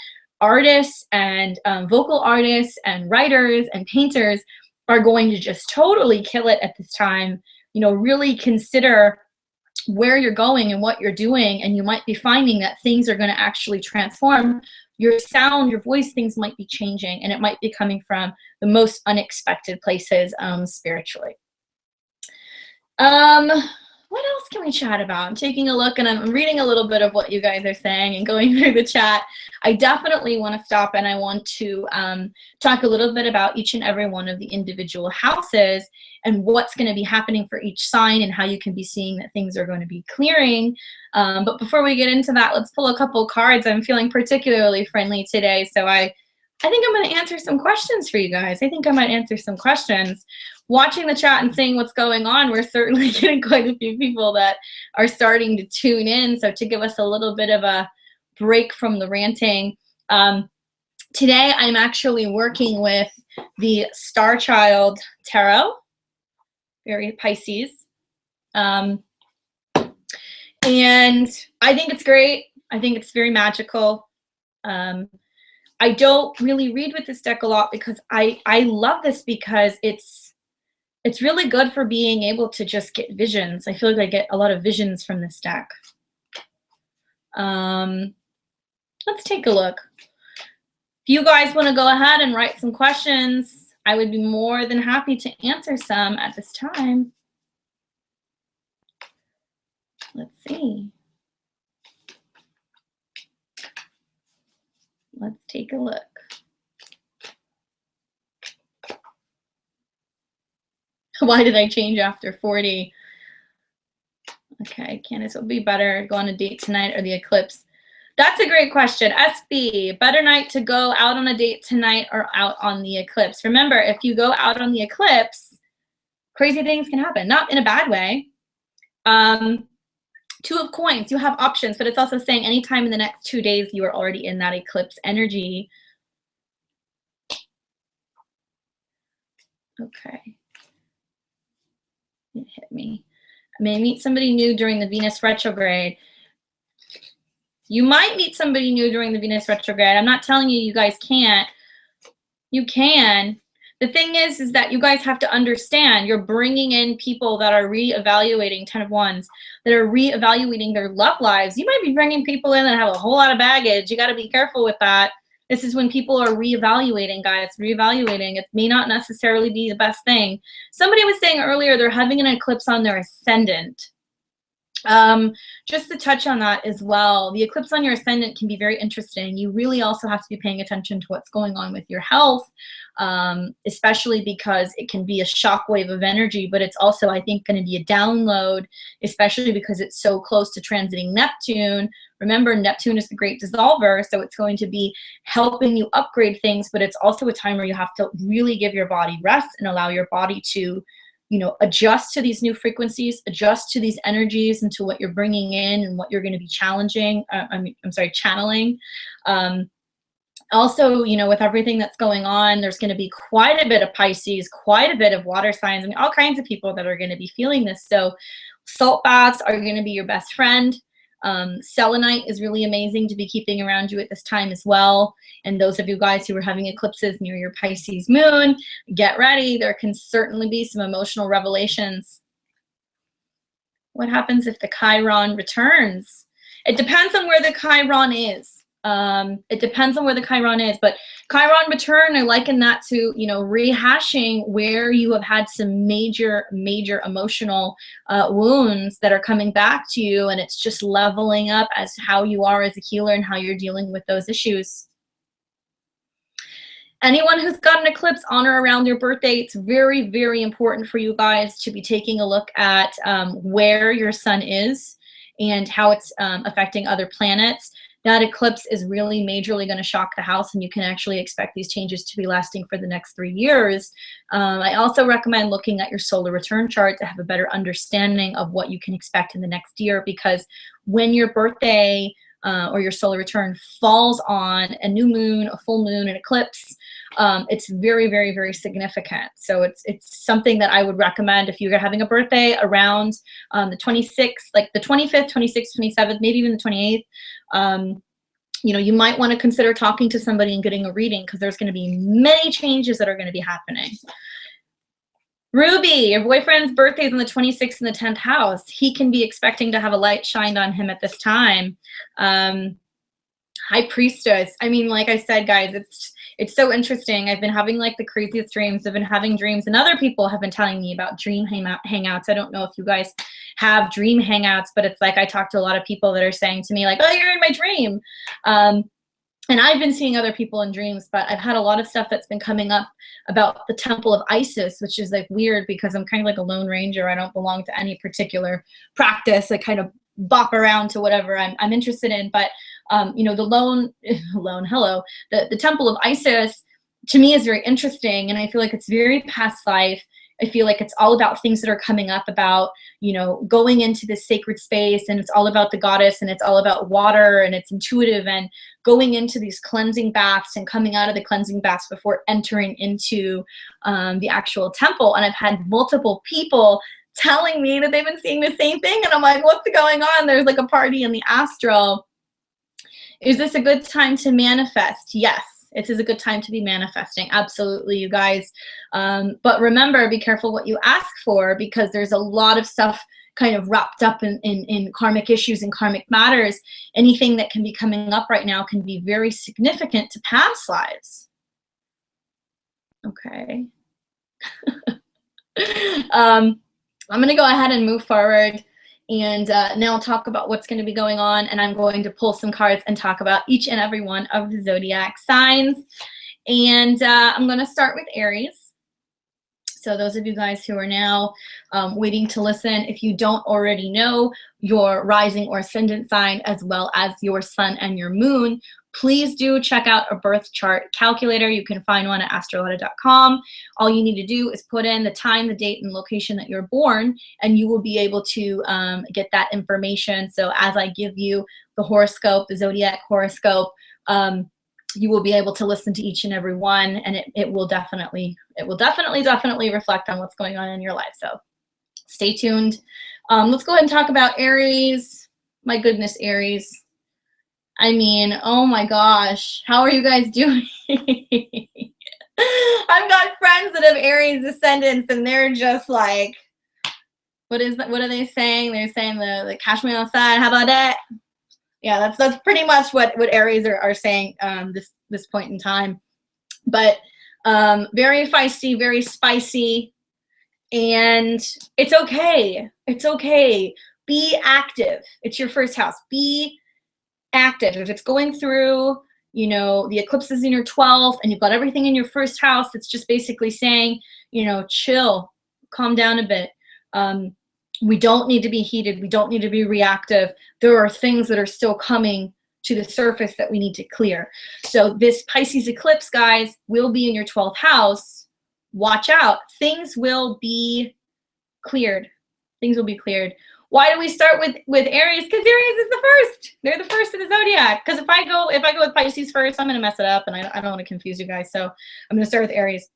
artists and vocal artists and writers and painters are going to just totally kill it at this time. You know, really consider where you're going and what you're doing, and you might be finding that things are going to actually transform. Your sound, your voice, things might be changing, and it might be coming from the most unexpected places spiritually. What else can we chat about? I'm taking a look and I'm reading a little bit of what you guys are saying and going through the chat. I definitely want to stop and I want to talk a little bit about each and every one of the individual houses and what's going to be happening for each sign and how you can be seeing that things are going to be clearing. But before we get into that, let's pull a couple cards. I'm feeling particularly friendly today, so I think I'm going to answer some questions for you guys. I think I might answer some questions. Watching the chat and seeing what's going on, we're certainly getting quite a few people that are starting to tune in. So to give us a little bit of a break from the ranting, today I'm actually working with the Star Child Tarot, very Pisces. And I think it's great. I think it's very magical. I don't really read with this deck a lot because I love this because it's really good for being able to just get visions. I feel like I get a lot of visions from this deck. Let's take a look. If you guys want to go ahead and write some questions, I would be more than happy to answer some at this time. Let's see. Let's take a look. Why did I change after 40? Okay, Candace, it would be better go on a date tonight or the eclipse? That's a great question. SB, better night to go out on a date tonight or out on the eclipse? Remember, if you go out on the eclipse, crazy things can happen. Not in a bad way. Two of coins, you have options, but it's also saying anytime in the next 2 days, you are already in that eclipse energy. Okay. It hit me. I may meet somebody new during the Venus retrograde. You might meet somebody new during the Venus retrograde. I'm not telling you guys can't. You can. The thing is that you guys have to understand you're bringing in people that are reevaluating, 10 of Wands, that are reevaluating their love lives. You might be bringing people in that have a whole lot of baggage. You got to be careful with that. This is when people are reevaluating, guys, reevaluating. It may not necessarily be the best thing. Somebody was saying earlier they're having an eclipse on their ascendant. Just to touch on that as well, the eclipse on your ascendant can be very interesting. You really also have to be paying attention to what's going on with your health, especially because it can be a shockwave of energy, but it's also, I think, going to be a download, especially because it's so close to transiting Neptune. Remember, Neptune is the great dissolver, so it's going to be helping you upgrade things, but it's also a time where you have to really give your body rest and allow your body to, you know, adjust to these new frequencies, adjust to these energies and to what you're bringing in and what you're going to be channeling. Also, you know, with everything that's going on, there's going to be quite a bit of Pisces, quite a bit of water signs. I mean, all kinds of people that are going to be feeling this. So salt baths are going to be your best friend. Selenite is really amazing to be keeping around you at this time as well. And those of you guys who are having eclipses near your Pisces moon, get ready. There can certainly be some emotional revelations. What happens if the Chiron returns? It depends on where the Chiron is. It depends on where the Chiron is, but Chiron return, I liken that to, you know, rehashing where you have had some major emotional wounds that are coming back to you, and it's just leveling up as how you are as a healer and how you're dealing with those issues. Anyone who's got an eclipse on or around your birthday, it's very, very important for you guys to be taking a look at where your sun is and how it's affecting other planets. That eclipse is really majorly going to shock the house, and you can actually expect these changes to be lasting for the next 3 years. I also recommend looking at your solar return chart to have a better understanding of what you can expect in the next year, because when your birthday or your solar return falls on a new moon, a full moon, an eclipse, it's very, very, very significant. So it's something that I would recommend if you're having a birthday around the 26th, like the 25th, 26th, 27th, maybe even the 28th. You know, you might want to consider talking to somebody and getting a reading, because there's going to be many changes that are going to be happening. Ruby, your boyfriend's birthday is on the 26th in the 10th house. He can be expecting to have a light shined on him at this time. High Priestess. I mean, like I said, guys, it's so interesting. I've been having like the craziest dreams. I've been having dreams, and other people have been telling me about dream hangouts. I don't know if you guys have dream hangouts, but it's like I talk to a lot of people that are saying to me like, oh, you're in my dream. And I've been seeing other people in dreams, but I've had a lot of stuff that's been coming up about the Temple of Isis, which is like weird because I'm kind of like a lone ranger. I don't belong to any particular practice. I kind of bop around to whatever I'm interested in. But, you know, the Temple of Isis to me is very interesting. And I feel like it's very past life. I feel like it's all about things that are coming up about, you know, going into this sacred space, and it's all about the goddess, and it's all about water, and it's intuitive, and going into these cleansing baths and coming out of the cleansing baths before entering into the actual temple. And I've had multiple people telling me that they've been seeing the same thing, and I'm like, what's going on? There's like a party in the astral. Is this a good time to manifest? Yes. This is a good time to be manifesting. Absolutely, you guys. But remember, be careful what you ask for, because there's a lot of stuff kind of wrapped up in karmic issues and karmic matters. Anything that can be coming up right now can be very significant to past lives. Okay. I'm going to go ahead and move forward and now talk about what's going to be going on. And I'm going to pull some cards and talk about each and every one of the zodiac signs. And I'm going to start with Aries. So those of you guys who are now waiting to listen, if you don't already know your rising or ascendant sign, as well as your sun and your moon, please do check out a birth chart calculator. You can find one at astrologer.com. All you need to do is put in the time, the date, and location that you're born, and you will be able to get that information. So as I give you the horoscope, the zodiac horoscope, you will be able to listen to each and every one, and it will definitely reflect on what's going on in your life. So stay tuned. Let's go ahead and talk about Aries. My goodness, Aries. I mean, oh my gosh, how are you guys doing? I've got friends that have Aries ascendants, and they're just like, what are they saying? They're saying the cash me outside. How about that? Yeah, that's pretty much what Aries are saying this point in time. But very feisty, very spicy, and it's okay. It's okay. Be active. It's your first house. Be active. If it's going through, you know, the eclipse is in your 12th and you've got everything in your first house, it's just basically saying, you know, chill, calm down a bit. We don't need to be heated. We don't need to be reactive. There are things that are still coming to the surface that we need to clear. So this Pisces eclipse, guys, will be in your 12th house. Watch out. Things will be cleared. Things will be cleared. Why do we start with Aries? Because Aries is the first. They're the first of the zodiac. Because if I go with Pisces first, I'm gonna mess it up, and I don't want to confuse you guys. So I'm gonna start with Aries.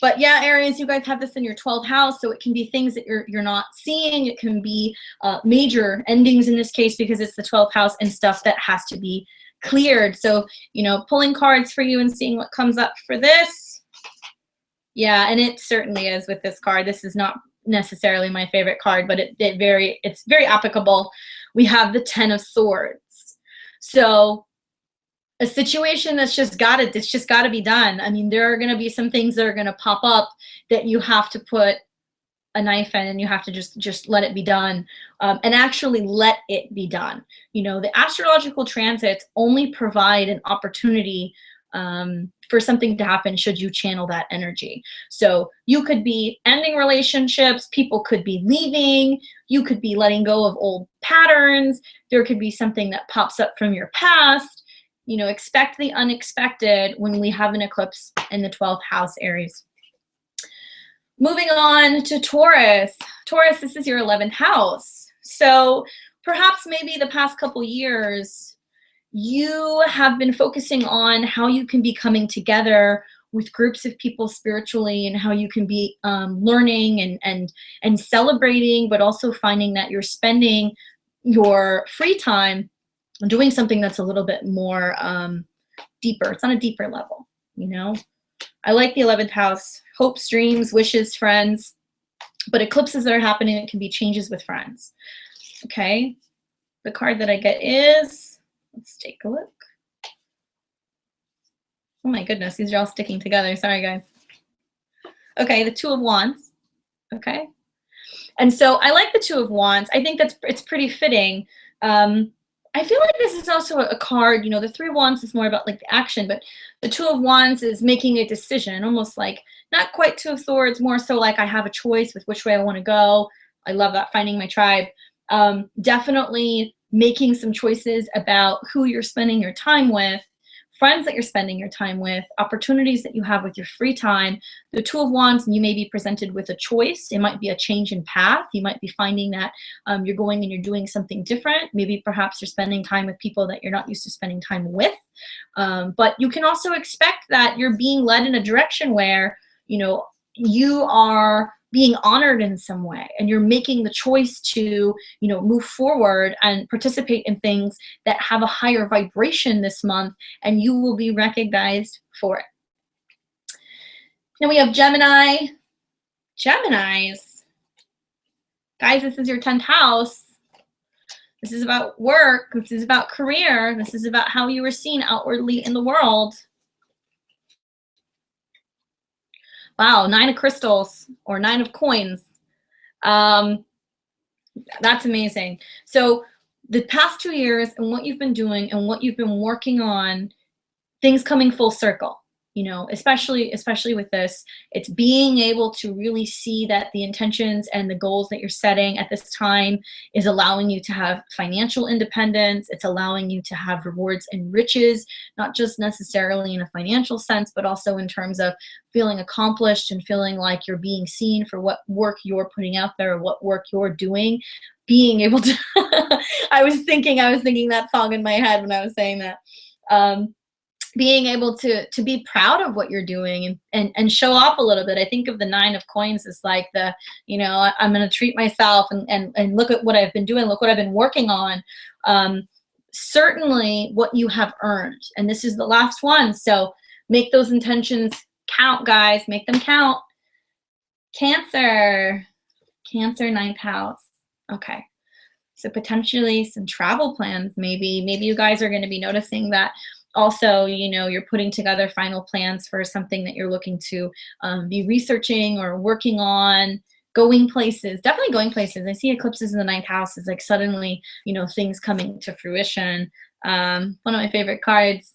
But yeah, Aries, you guys have this in your 12th house, so it can be things that you're not seeing. It can be major endings in this case, because it's the 12th house, and stuff that has to be cleared. So, you know, pulling cards for you and seeing what comes up for this. Yeah, and it certainly is with this card. This is not necessarily my favorite card, but it's very applicable. We have the 10 of Swords. So a situation that's just got to be done. I mean, there are going to be some things that are going to pop up that you have to put a knife in, and you have to just let it be done, and actually let it be done. You know, the astrological transits only provide an opportunity for something to happen should you channel that energy. So you could be ending relationships, people could be leaving, you could be letting go of old patterns, there could be something that pops up from your past. You know, expect the unexpected when we have an eclipse in the 12th house, Aries. Moving on to Taurus. Taurus, this is your 11th house. So perhaps maybe the past couple years, you have been focusing on how you can be coming together with groups of people spiritually, and how you can be learning and celebrating, but also finding that you're spending your free time doing something that's a little bit more deeper. It's on a deeper level, you know? I like the 11th house, hopes, dreams, wishes, friends, but eclipses that are happening, it can be changes with friends. Okay, the card that I get is, let's take a look. Oh my goodness, these are all sticking together. Sorry, guys. Okay, the Two of Wands. Okay, and so I like the Two of Wands. I think it's pretty fitting. I feel like this is also a card, you know, the Three of Wands is more about like the action, but the Two of Wands is making a decision, almost like not quite Two of Swords, more so like I have a choice with which way I want to go. I love that, finding my tribe. Definitely making some choices about who you're spending your time with, friends that you're spending your time with, opportunities that you have with your free time. The Two of Wands, you may be presented with a choice. It might be a change in path. You might be finding that you're going and you're doing something different. Maybe perhaps you're spending time with people that you're not used to spending time with. But you can also expect that you're being led in a direction where, you know, you are being honored in some way, and you're making the choice to, you know, move forward and participate in things that have a higher vibration this month, and you will be recognized for it. Then we have Gemini. Geminis. Guys, this is your 10th house. This is about work. This is about career. This is about how you are seen outwardly in the world. Wow, 9 of crystals or 9 of coins. That's amazing. So the past 2 years and what you've been doing and what you've been working on, things coming full circle. You know, especially with this, it's being able to really see that the intentions and the goals that you're setting at this time is allowing you to have financial independence. It's allowing you to have rewards and riches, not just necessarily in a financial sense, but also in terms of feeling accomplished and feeling like you're being seen for what work you're putting out there or what work you're doing. Being able to, I was thinking that song in my head when I was saying that. Being able to be proud of what you're doing and show off a little bit. I think of the 9 of coins as like the, you know, I'm going to treat myself and look at what I've been doing. Look what I've been working on. Certainly what you have earned. And this is the last one. So make those intentions count, guys. Make them count. Cancer, 9th house. Okay. So potentially some travel plans. Maybe you guys are going to be noticing that. Also, you know, you're putting together final plans for something that you're looking to be researching or working on, going places, definitely going places. I see eclipses in the 9th house is like suddenly, you know, things coming to fruition. One of my favorite cards,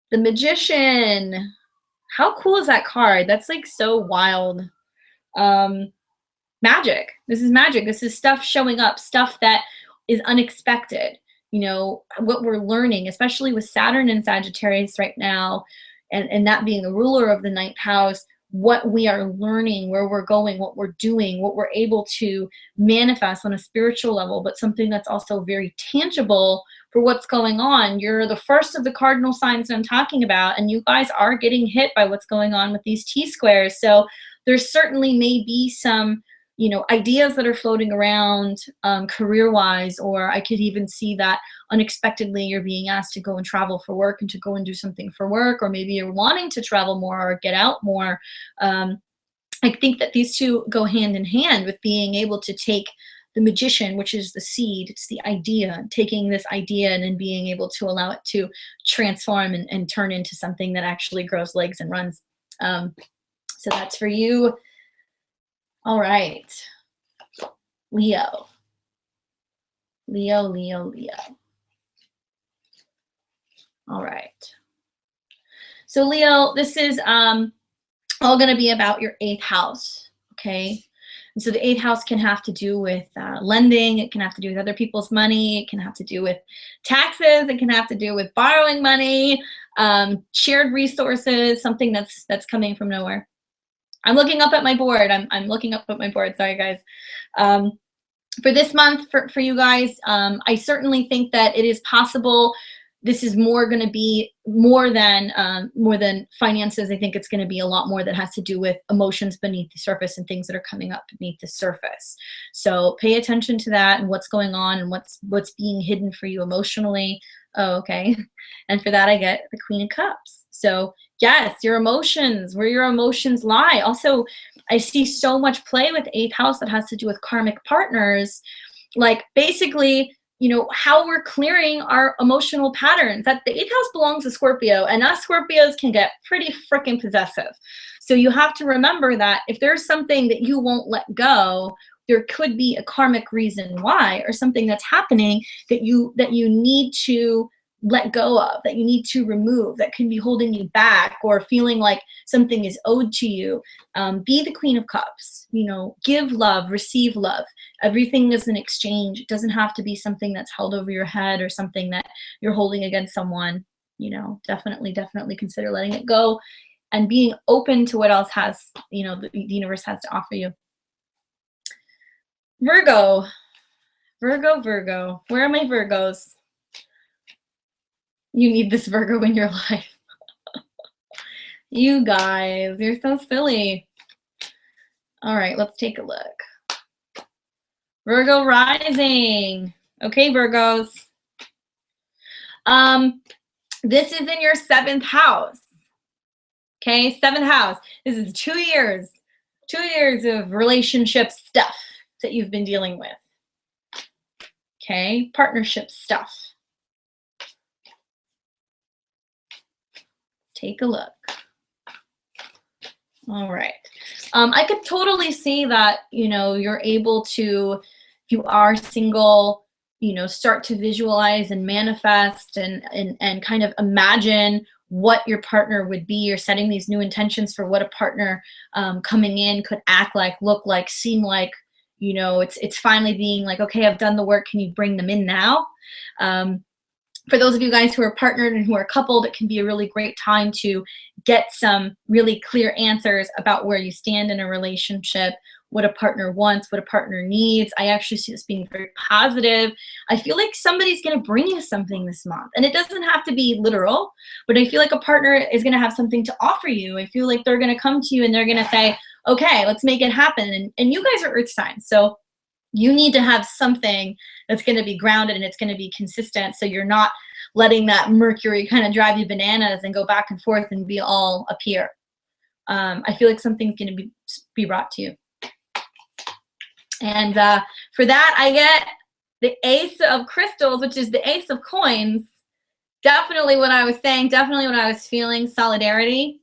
the Magician. How cool is that card? That's like so wild. Magic. This is magic. This is stuff showing up, stuff that is unexpected. You know, what we're learning, especially with Saturn in Sagittarius right now, and that being the ruler of the 9th house, what we are learning, where we're going, what we're doing, what we're able to manifest on a spiritual level, but something that's also very tangible for what's going on. You're the first of the cardinal signs I'm talking about, and you guys are getting hit by what's going on with these T-squares. So there certainly may be some, you know, ideas that are floating around career-wise, or I could even see that unexpectedly you're being asked to go and travel for work and to go and do something for work, or maybe you're wanting to travel more or get out more. I think that these two go hand in hand with being able to take the Magician, which is the seed, it's the idea, taking this idea and then being able to allow it to transform and turn into something that actually grows legs and runs. So that's for you. All right, Leo. All right. So Leo, this is all going to be about your 8th house, okay? And so the 8th house can have to do with lending. It can have to do with other people's money. It can have to do with taxes. It can have to do with borrowing money, shared resources, something that's coming from nowhere. I'm looking up at my board. I'm looking up at my board. Sorry, guys. For this month, for you guys, I certainly think that it is possible. This is more going to be more than finances. I think it's going to be a lot more that has to do with emotions beneath the surface and things that are coming up beneath the surface. So pay attention to that and what's going on and what's being hidden for you emotionally. Oh, okay. And for that, I get the Queen of Cups. So yes, your emotions, where your emotions lie. Also, I see so much play with 8th house that has to do with karmic partners. Like basically, you know, how we're clearing our emotional patterns. That the 8th house belongs to Scorpio, and us Scorpios can get pretty freaking possessive. So you have to remember that if there's something that you won't let go, there could be a karmic reason why, or something that's happening that you need to let go of, that you need to remove, that can be holding you back or feeling like something is owed to you. Be the Queen of Cups, you know, give love, receive love. Everything is an exchange. It doesn't have to be something that's held over your head or something that you're holding against someone. You know, definitely consider letting it go and being open to what else has, you know, the universe has to offer you. Virgo. Where are my Virgos? You need this Virgo in your life. You guys, you're so silly. All right, let's take a look. Virgo rising. Okay, Virgos. This is in your 7th house. Okay, 7th house. This is 2 years. 2 years of relationship stuff that you've been dealing with. Okay, partnership stuff. Take a look. All right. I could totally see that, you know, you're able to, if you are single, you know, start to visualize and manifest and kind of imagine what your partner would be. You're setting these new intentions for what a partner coming in could act like, look like, seem like. You know, it's finally being like, okay, I've done the work. Can you bring them in now? For those of you guys who are partnered and who are coupled, it can be a really great time to get some really clear answers about where you stand in a relationship, what a partner wants, what a partner needs. I actually see this being very positive. I feel like somebody's going to bring you something this month. And it doesn't have to be literal, but I feel like a partner is going to have something to offer you. I feel like they're going to come to you and they're going to say, okay, let's make it happen. And you guys are earth signs. So you need to have something that's going to be grounded and it's going to be consistent. So you're not letting that Mercury kind of drive you bananas and go back and forth and be all up here. I feel like something's going to be brought to you. And for that, I get the Ace of Crystals, which is the Ace of Coins. Definitely what I was saying, definitely what I was feeling, solidarity,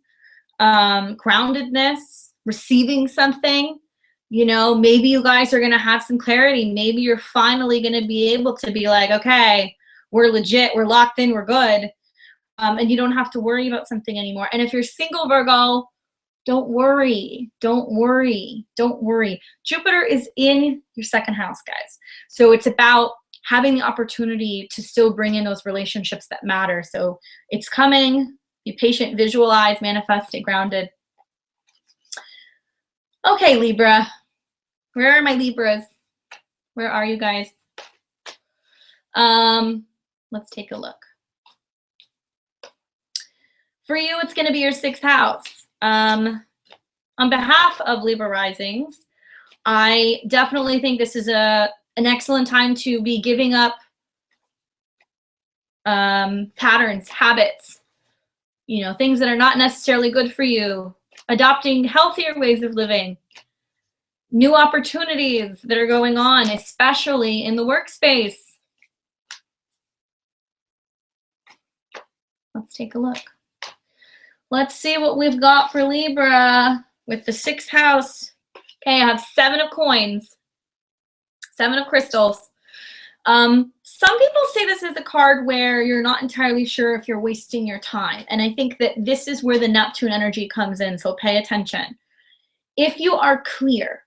groundedness, receiving something. You know, maybe you guys are going to have some clarity. Maybe you're finally going to be able to be like, okay, we're legit, we're locked in, we're good. And you don't have to worry about something anymore. And if you're single, Virgo, don't worry, don't worry, don't worry. Jupiter is in your 2nd house, guys. So it's about having the opportunity to still bring in those relationships that matter. So it's coming. Be patient, visualize, manifest, stay grounded. Okay, Libra. Where are my Libras? Where are you guys? Let's take a look. For you, it's going to be your 6th house. On behalf of Libra risings, I definitely think this is an excellent time to be giving up patterns, habits, you know, things that are not necessarily good for you, adopting healthier ways of living, new opportunities that are going on, especially in the workspace. Let's take a look. Let's see what we've got for Libra with the 6th house. Okay, I have 7 of coins, 7 of crystals. Some people say this is a card where you're not entirely sure if you're wasting your time. And I think that this is where the Neptune energy comes in, so pay attention. If you are clear,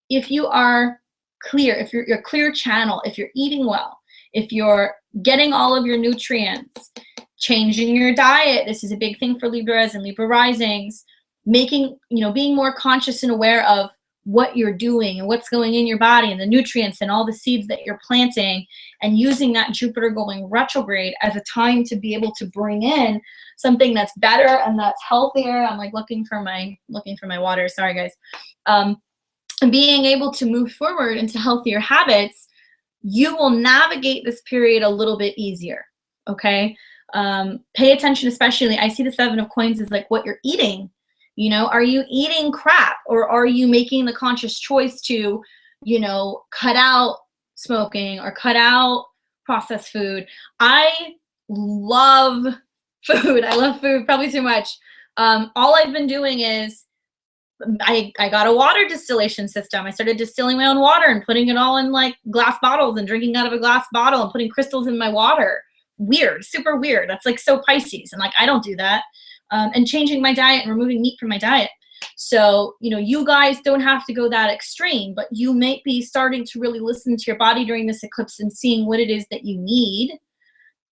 if you're a clear channel, if you're eating well, if you're getting all of your nutrients, changing your diet, this is a big thing for Libras and Libra risings, making, you know, being more conscious and aware of what you're doing and what's going in your body and the nutrients and all the seeds that you're planting, and using that Jupiter going retrograde as a time to be able to bring in something that's better and that's healthier. I'm like looking for my water. Sorry, guys. And being able to move forward into healthier habits, you will navigate this period a little bit easier. Okay. Pay attention, especially, I see the 7 of coins is like what you're eating. You know, are you eating crap, or are you making the conscious choice to, you know, cut out smoking or cut out processed food? I love food. I love food probably too much. All I've been doing is I got a water distillation system. I started distilling my own water and putting it all in like glass bottles and drinking out of a glass bottle and putting crystals in my water. Weird, super weird. That's like so Pisces. And like, I don't do that. And changing my diet and removing meat from my diet. So, you know, you guys don't have to go that extreme, but you may be starting to really listen to your body during this eclipse and seeing what it is that you need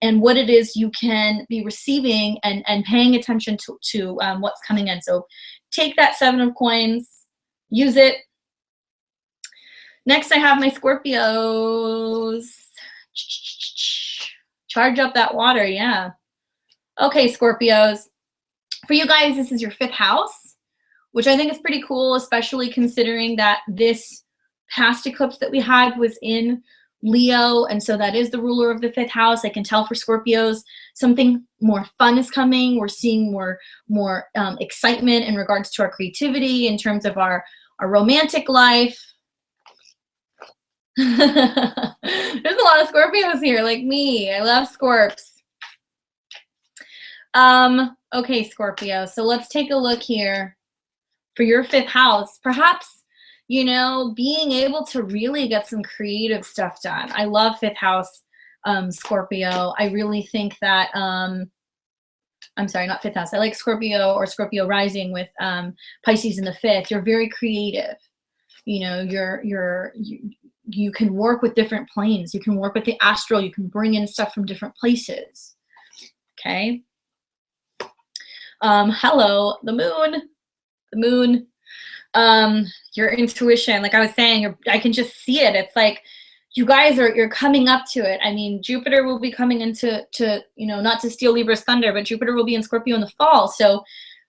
and what it is you can be receiving and paying attention to what's coming in. So take that 7 of coins, use it. Next, I have my Scorpios. Charge up that water, yeah. Okay, Scorpios. For you guys, this is your 5th house. which I think is pretty cool, especially considering that this past eclipse that we had was in Leo, and so that is the ruler of the 5th house. I can tell for Scorpios, something more fun is coming. We're seeing more excitement in regards to our creativity, in terms of our romantic life. There's a lot of Scorpios here, like me. I love Scorps. Okay, Scorpio, so let's take a look here for your 5th house. Perhaps, you know, being able to really get some creative stuff done. I love 5th house, Scorpio. I really think that, I'm sorry, not 5th house. I like Scorpio or Scorpio rising with Pisces in the 5th. You're very creative. You know, you can work with different planes. You can work with the astral. You can bring in stuff from different places. Okay. Hello, the moon. Your intuition, like I was saying, I can just see it. It's like you guys you're coming up to it. I mean, Jupiter will be coming into you know, not to steal Libra's thunder, but Jupiter will be in Scorpio in the fall. So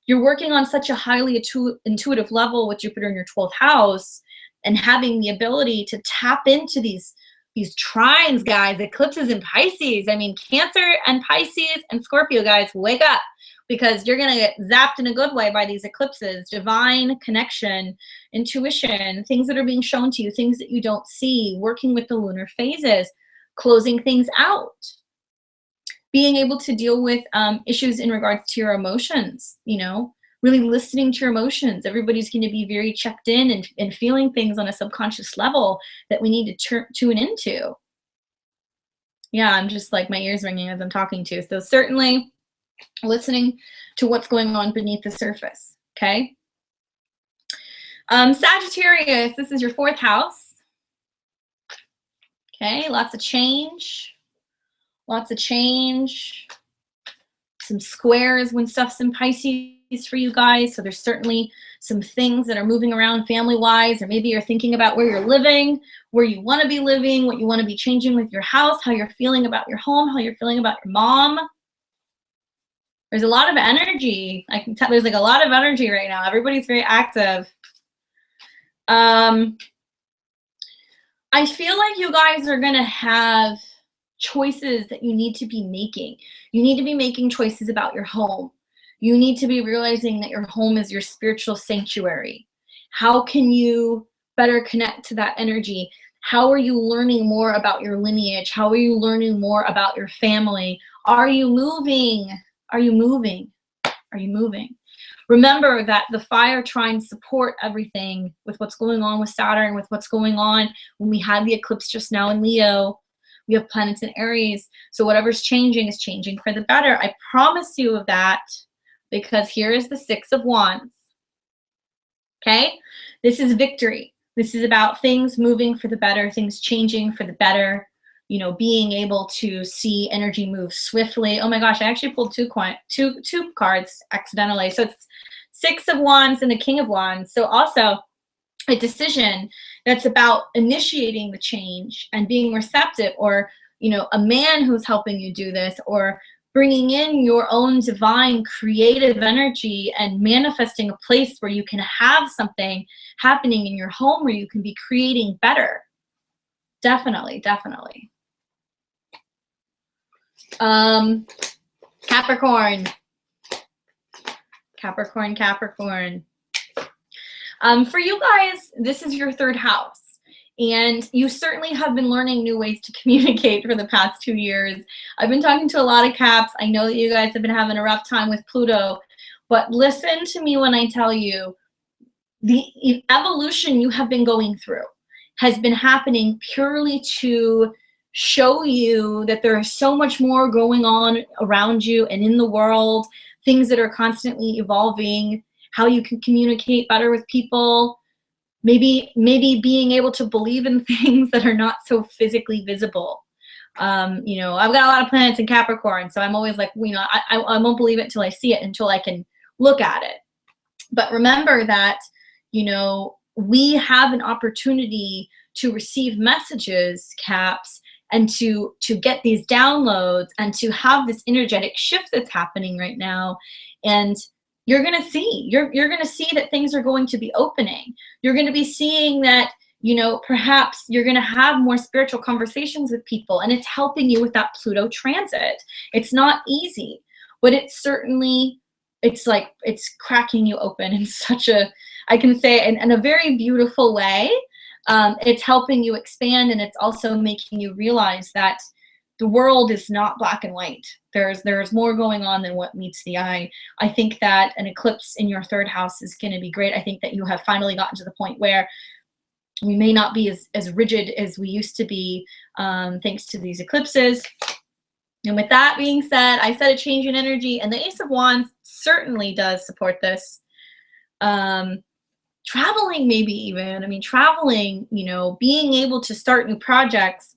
you're working on such a highly intuitive level with Jupiter in your 12th house, and having the ability to tap into these trines, guys, eclipses in Pisces. I mean, Cancer and Pisces and Scorpio, guys, wake up, because you're going to get zapped in a good way by these eclipses. Divine connection, intuition, things that are being shown to you, things that you don't see, working with the lunar phases, closing things out, being able to deal with issues in regards to your emotions, you know, really listening to your emotions. Everybody's going to be very checked in and feeling things on a subconscious level that we need to tune into. Yeah, I'm just like, my ears ringing as I'm talking to you. So certainly listening to what's going on beneath the surface. Okay. Sagittarius, this is your 4th house. Okay, lots of change. Some squares when stuff's in Pisces for you guys. So there's certainly some things that are moving around family-wise, or maybe you're thinking about where you're living, where you want to be living, what you want to be changing with your house, how you're feeling about your home, how you're feeling about your mom. There's a lot of energy. I can tell there's like a lot of energy right now. Everybody's very active. I feel like you guys are going to have choices that you need to be making. You need to be making choices about your home. You need to be realizing that your home is your spiritual sanctuary. How can you better connect to that energy? How are you learning more about your lineage? How are you learning more about your family? Are you moving? Are you moving? Are you moving? Remember that the fire trines support everything with what's going on with Saturn, with what's going on when we had the eclipse just now in Leo. We have planets in Aries. So whatever's changing is changing for the better. I promise you of that, because here is the 6 of Wands. Okay? This is victory. This is about things moving for the better, things changing for the better, you know, being able to see energy move swiftly. Oh my gosh, I actually pulled two cards accidentally. So it's 6 of Wands and the King of Wands. So also a decision that's about initiating the change and being receptive, or, you know, a man who's helping you do this, or bringing in your own divine creative energy and manifesting a place where you can have something happening in your home where you can be creating better. Definitely, definitely. Capricorn. For you guys, this is your 3rd house, and you certainly have been learning new ways to communicate for the past 2 years. I've been talking to a lot of Caps. I know that you guys have been having a rough time with Pluto, but listen to me when I tell you, the evolution you have been going through has been happening purely to show you that there is so much more going on around you and in the world, things that are constantly evolving, how you can communicate better with people, maybe being able to believe in things that are not so physically visible. You know, I've got a lot of planets in Capricorn, so I'm always like, you know, I won't believe it until I see it, until I can look at it. But remember that, you know, we have an opportunity to receive messages, Caps, and to get these downloads and to have this energetic shift that's happening right now. And, you're going to see. You're going to see that things are going to be opening. You're going to be seeing that, you know, perhaps you're going to have more spiritual conversations with people, and it's helping you with that Pluto transit. It's not easy, but it's certainly, it's like, it's cracking you open in such a, I can say in a very beautiful way. It's helping you expand, and it's also making you realize that the world is not black and white. There's more going on than what meets the eye. I think that an eclipse in your third house is going to be great. I think that you have finally gotten to the point where we may not be as rigid as we used to be, thanks to these eclipses. And with that being said, I said a change in energy, and the Ace of Wands certainly does support this. Traveling, maybe even. I mean, traveling, you know, being able to start new projects.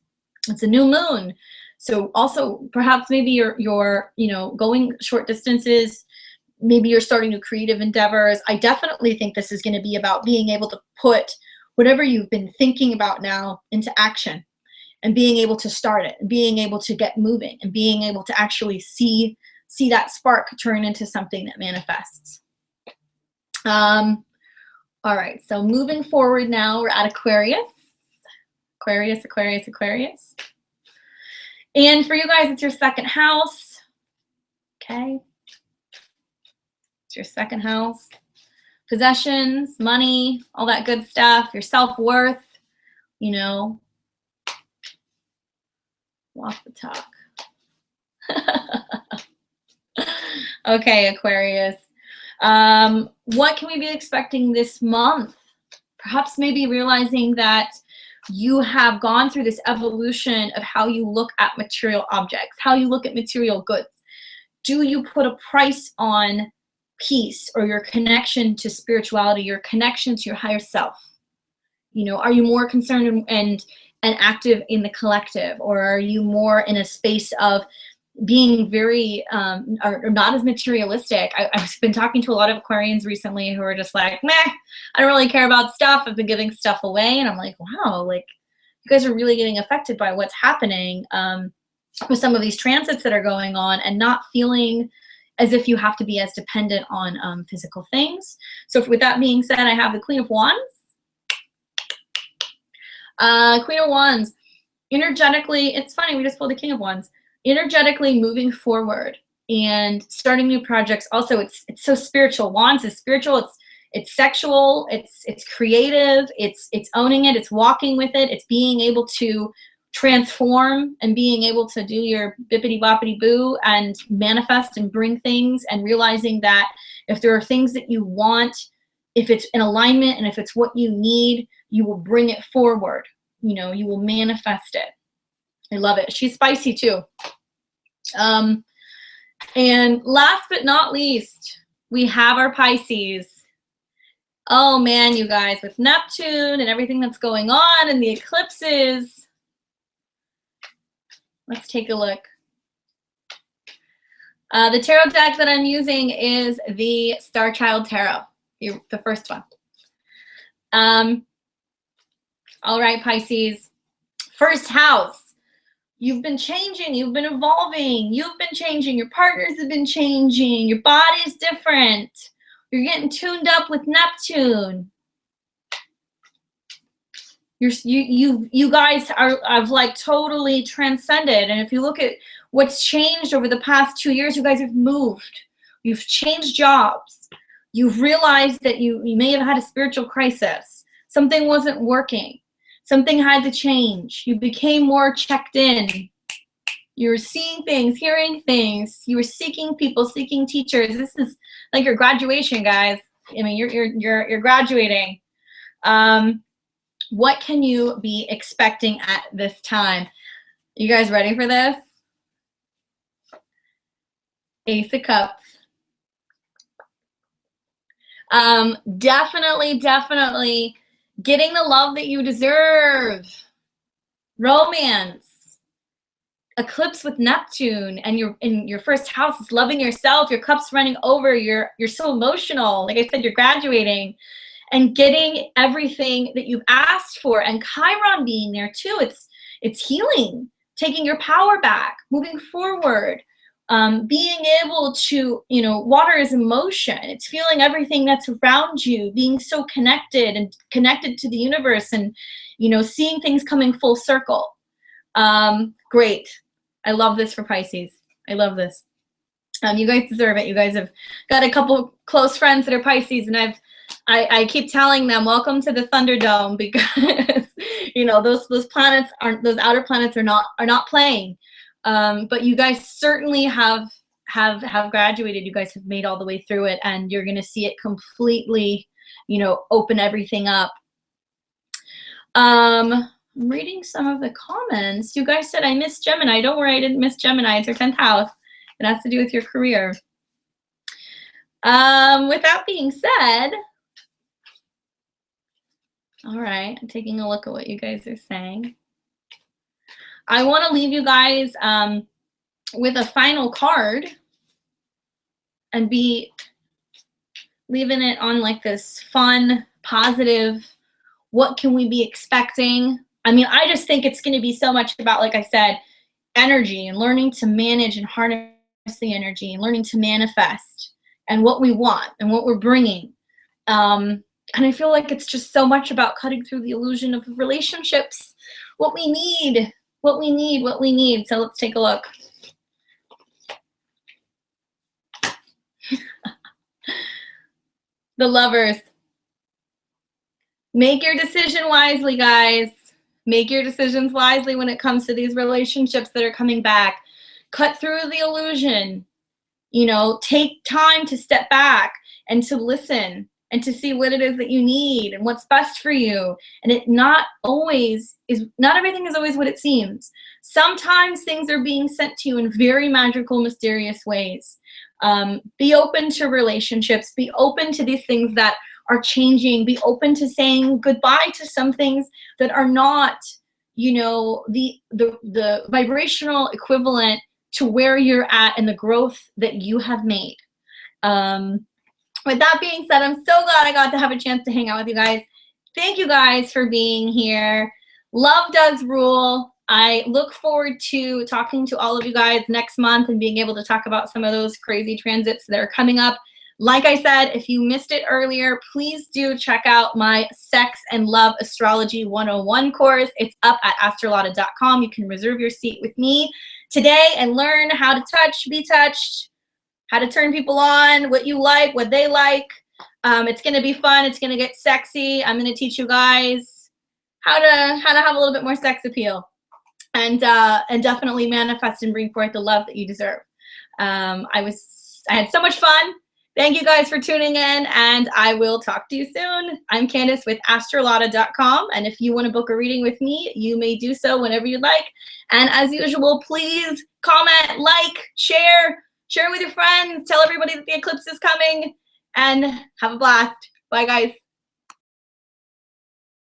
It's a new moon. So also perhaps maybe you're you know, going short distances. Maybe you're starting new creative endeavors. I definitely think this is going to be about being able to put whatever you've been thinking about now into action, and being able to start it, and being able to get moving, and being able to actually see that spark turn into something that manifests. All right, so moving forward now, we're at Aquarius. Aquarius, Aquarius, Aquarius. And for you guys, it's your second house. Okay. It's your second house. Possessions, money, all that good stuff, your self-worth, you know. Walk the talk. Okay, Aquarius. What can we be expecting this month? Perhaps maybe realizing that you have gone through this evolution of how you look at material objects, how you look at material goods. Do you put a price on peace, or your connection to spirituality, your connection to your higher self? You know, are you more concerned and active in the collective, or are you more in a space of being very or not as materialistic? I've been talking to a lot of Aquarians recently who are just like, meh, I don't really care about stuff. I've been giving stuff away. And I'm like, wow, like, you guys are really getting affected by what's happening with some of these transits that are going on, and not feeling as if you have to be as dependent on physical things. So with that being said, I have the Queen of Wands. Queen of Wands, energetically, it's funny, we just pulled the King of Wands. Energetically moving forward and starting new projects. Also, it's so spiritual. Wands is spiritual. It's sexual. It's creative. It's owning it. It's walking with it. It's being able to transform and being able to do your bippity boppity boo and manifest and bring things, and realizing that if there are things that you want, if it's in alignment and if it's what you need, you will bring it forward. You know, you will manifest it. I love it. She's spicy too. And last but not least, we have our Pisces. Oh man, you guys, with Neptune and everything that's going on and the eclipses. Let's take a look. The tarot deck that I'm using is the Star Child Tarot, the first one. All right, Pisces. First house. You've been changing, you've been evolving, you've been changing, your partners have been changing, your body's different. You're getting tuned up with Neptune. You guys have like totally transcended. And if you look at what's changed over the past 2 years, you guys have moved. You've changed jobs. You've realized that you may have had a spiritual crisis. Something wasn't working. Something had to change. You became more checked in. You were seeing things, hearing things. You were seeking people, seeking teachers. This is like your graduation, guys. I mean, you're graduating. What can you be expecting at this time? You guys ready for this? Ace of Cups. Definitely getting the love that you deserve. Romance. Eclipse with Neptune, and you're in your first house is loving yourself. Your cup's running over. You're so emotional. Like I said, you're graduating and getting everything that you've asked for. And Chiron being there too. It's healing, taking your power back, moving forward. being able to, you know, water is emotion. It's feeling everything that's around you, being so connected and connected to the universe, and, you know, seeing things coming full circle. Great. I love this for Pisces. I love this. You guys deserve it. You guys have got a couple close friends that are Pisces, and I keep telling them, welcome to the Thunderdome, because you know, those planets aren't, those outer planets are not playing. But you guys certainly have graduated. You guys have made all the way through it, and you're gonna see it completely, you know, open everything up. I'm reading some of the comments. You guys said I missed Gemini. Don't worry, I didn't miss Gemini. It's your 10th house. It has to do with your career. With that being said, all right, I'm taking a look at what you guys are saying. I want to leave you guys with a final card and be leaving it on like this fun, positive, what can we be expecting? I mean, I just think it's going to be so much about, like I said, energy and learning to manage and harness the energy and learning to manifest and what we want and what we're bringing. And I feel like it's just so much about cutting through the illusion of relationships, what we need. So let's take a look. The Lovers. Make your decision wisely, guys. Make your decisions wisely when it comes to these relationships that are coming back. Cut through the illusion. You know, take time to step back and to listen and to see what it is that you need and what's best for you. And it not everything is always what it seems. Sometimes things are being sent to you in very magical, mysterious ways. Be open to relationships. Be open to these things that are changing. Be open to saying goodbye to some things that are not, you know, the vibrational equivalent to where you're at and the growth that you have made. With that being said, I'm so glad I got to have a chance to hang out with you guys. Thank you guys for being here. Love does rule. I look forward to talking to all of you guys next month and being able to talk about some of those crazy transits that are coming up. Like I said, if you missed it earlier, please do check out my Sex and Love Astrology 101 course. It's up at astrolotta.com. You can reserve your seat with me today and learn how to touch, be touched, how to turn people on, what you like, what they like. It's going to be fun. It's going to get sexy. I'm going to teach you guys how to have a little bit more sex appeal and definitely manifest and bring forth the love that you deserve. I had so much fun. Thank you guys for tuning in, and I will talk to you soon. I'm Candace with astrolotta.com, and if you want to book a reading with me, you may do so whenever you'd like. And as usual, please comment, like, share with your friends, tell everybody that the eclipse is coming, and have a blast. Bye, guys.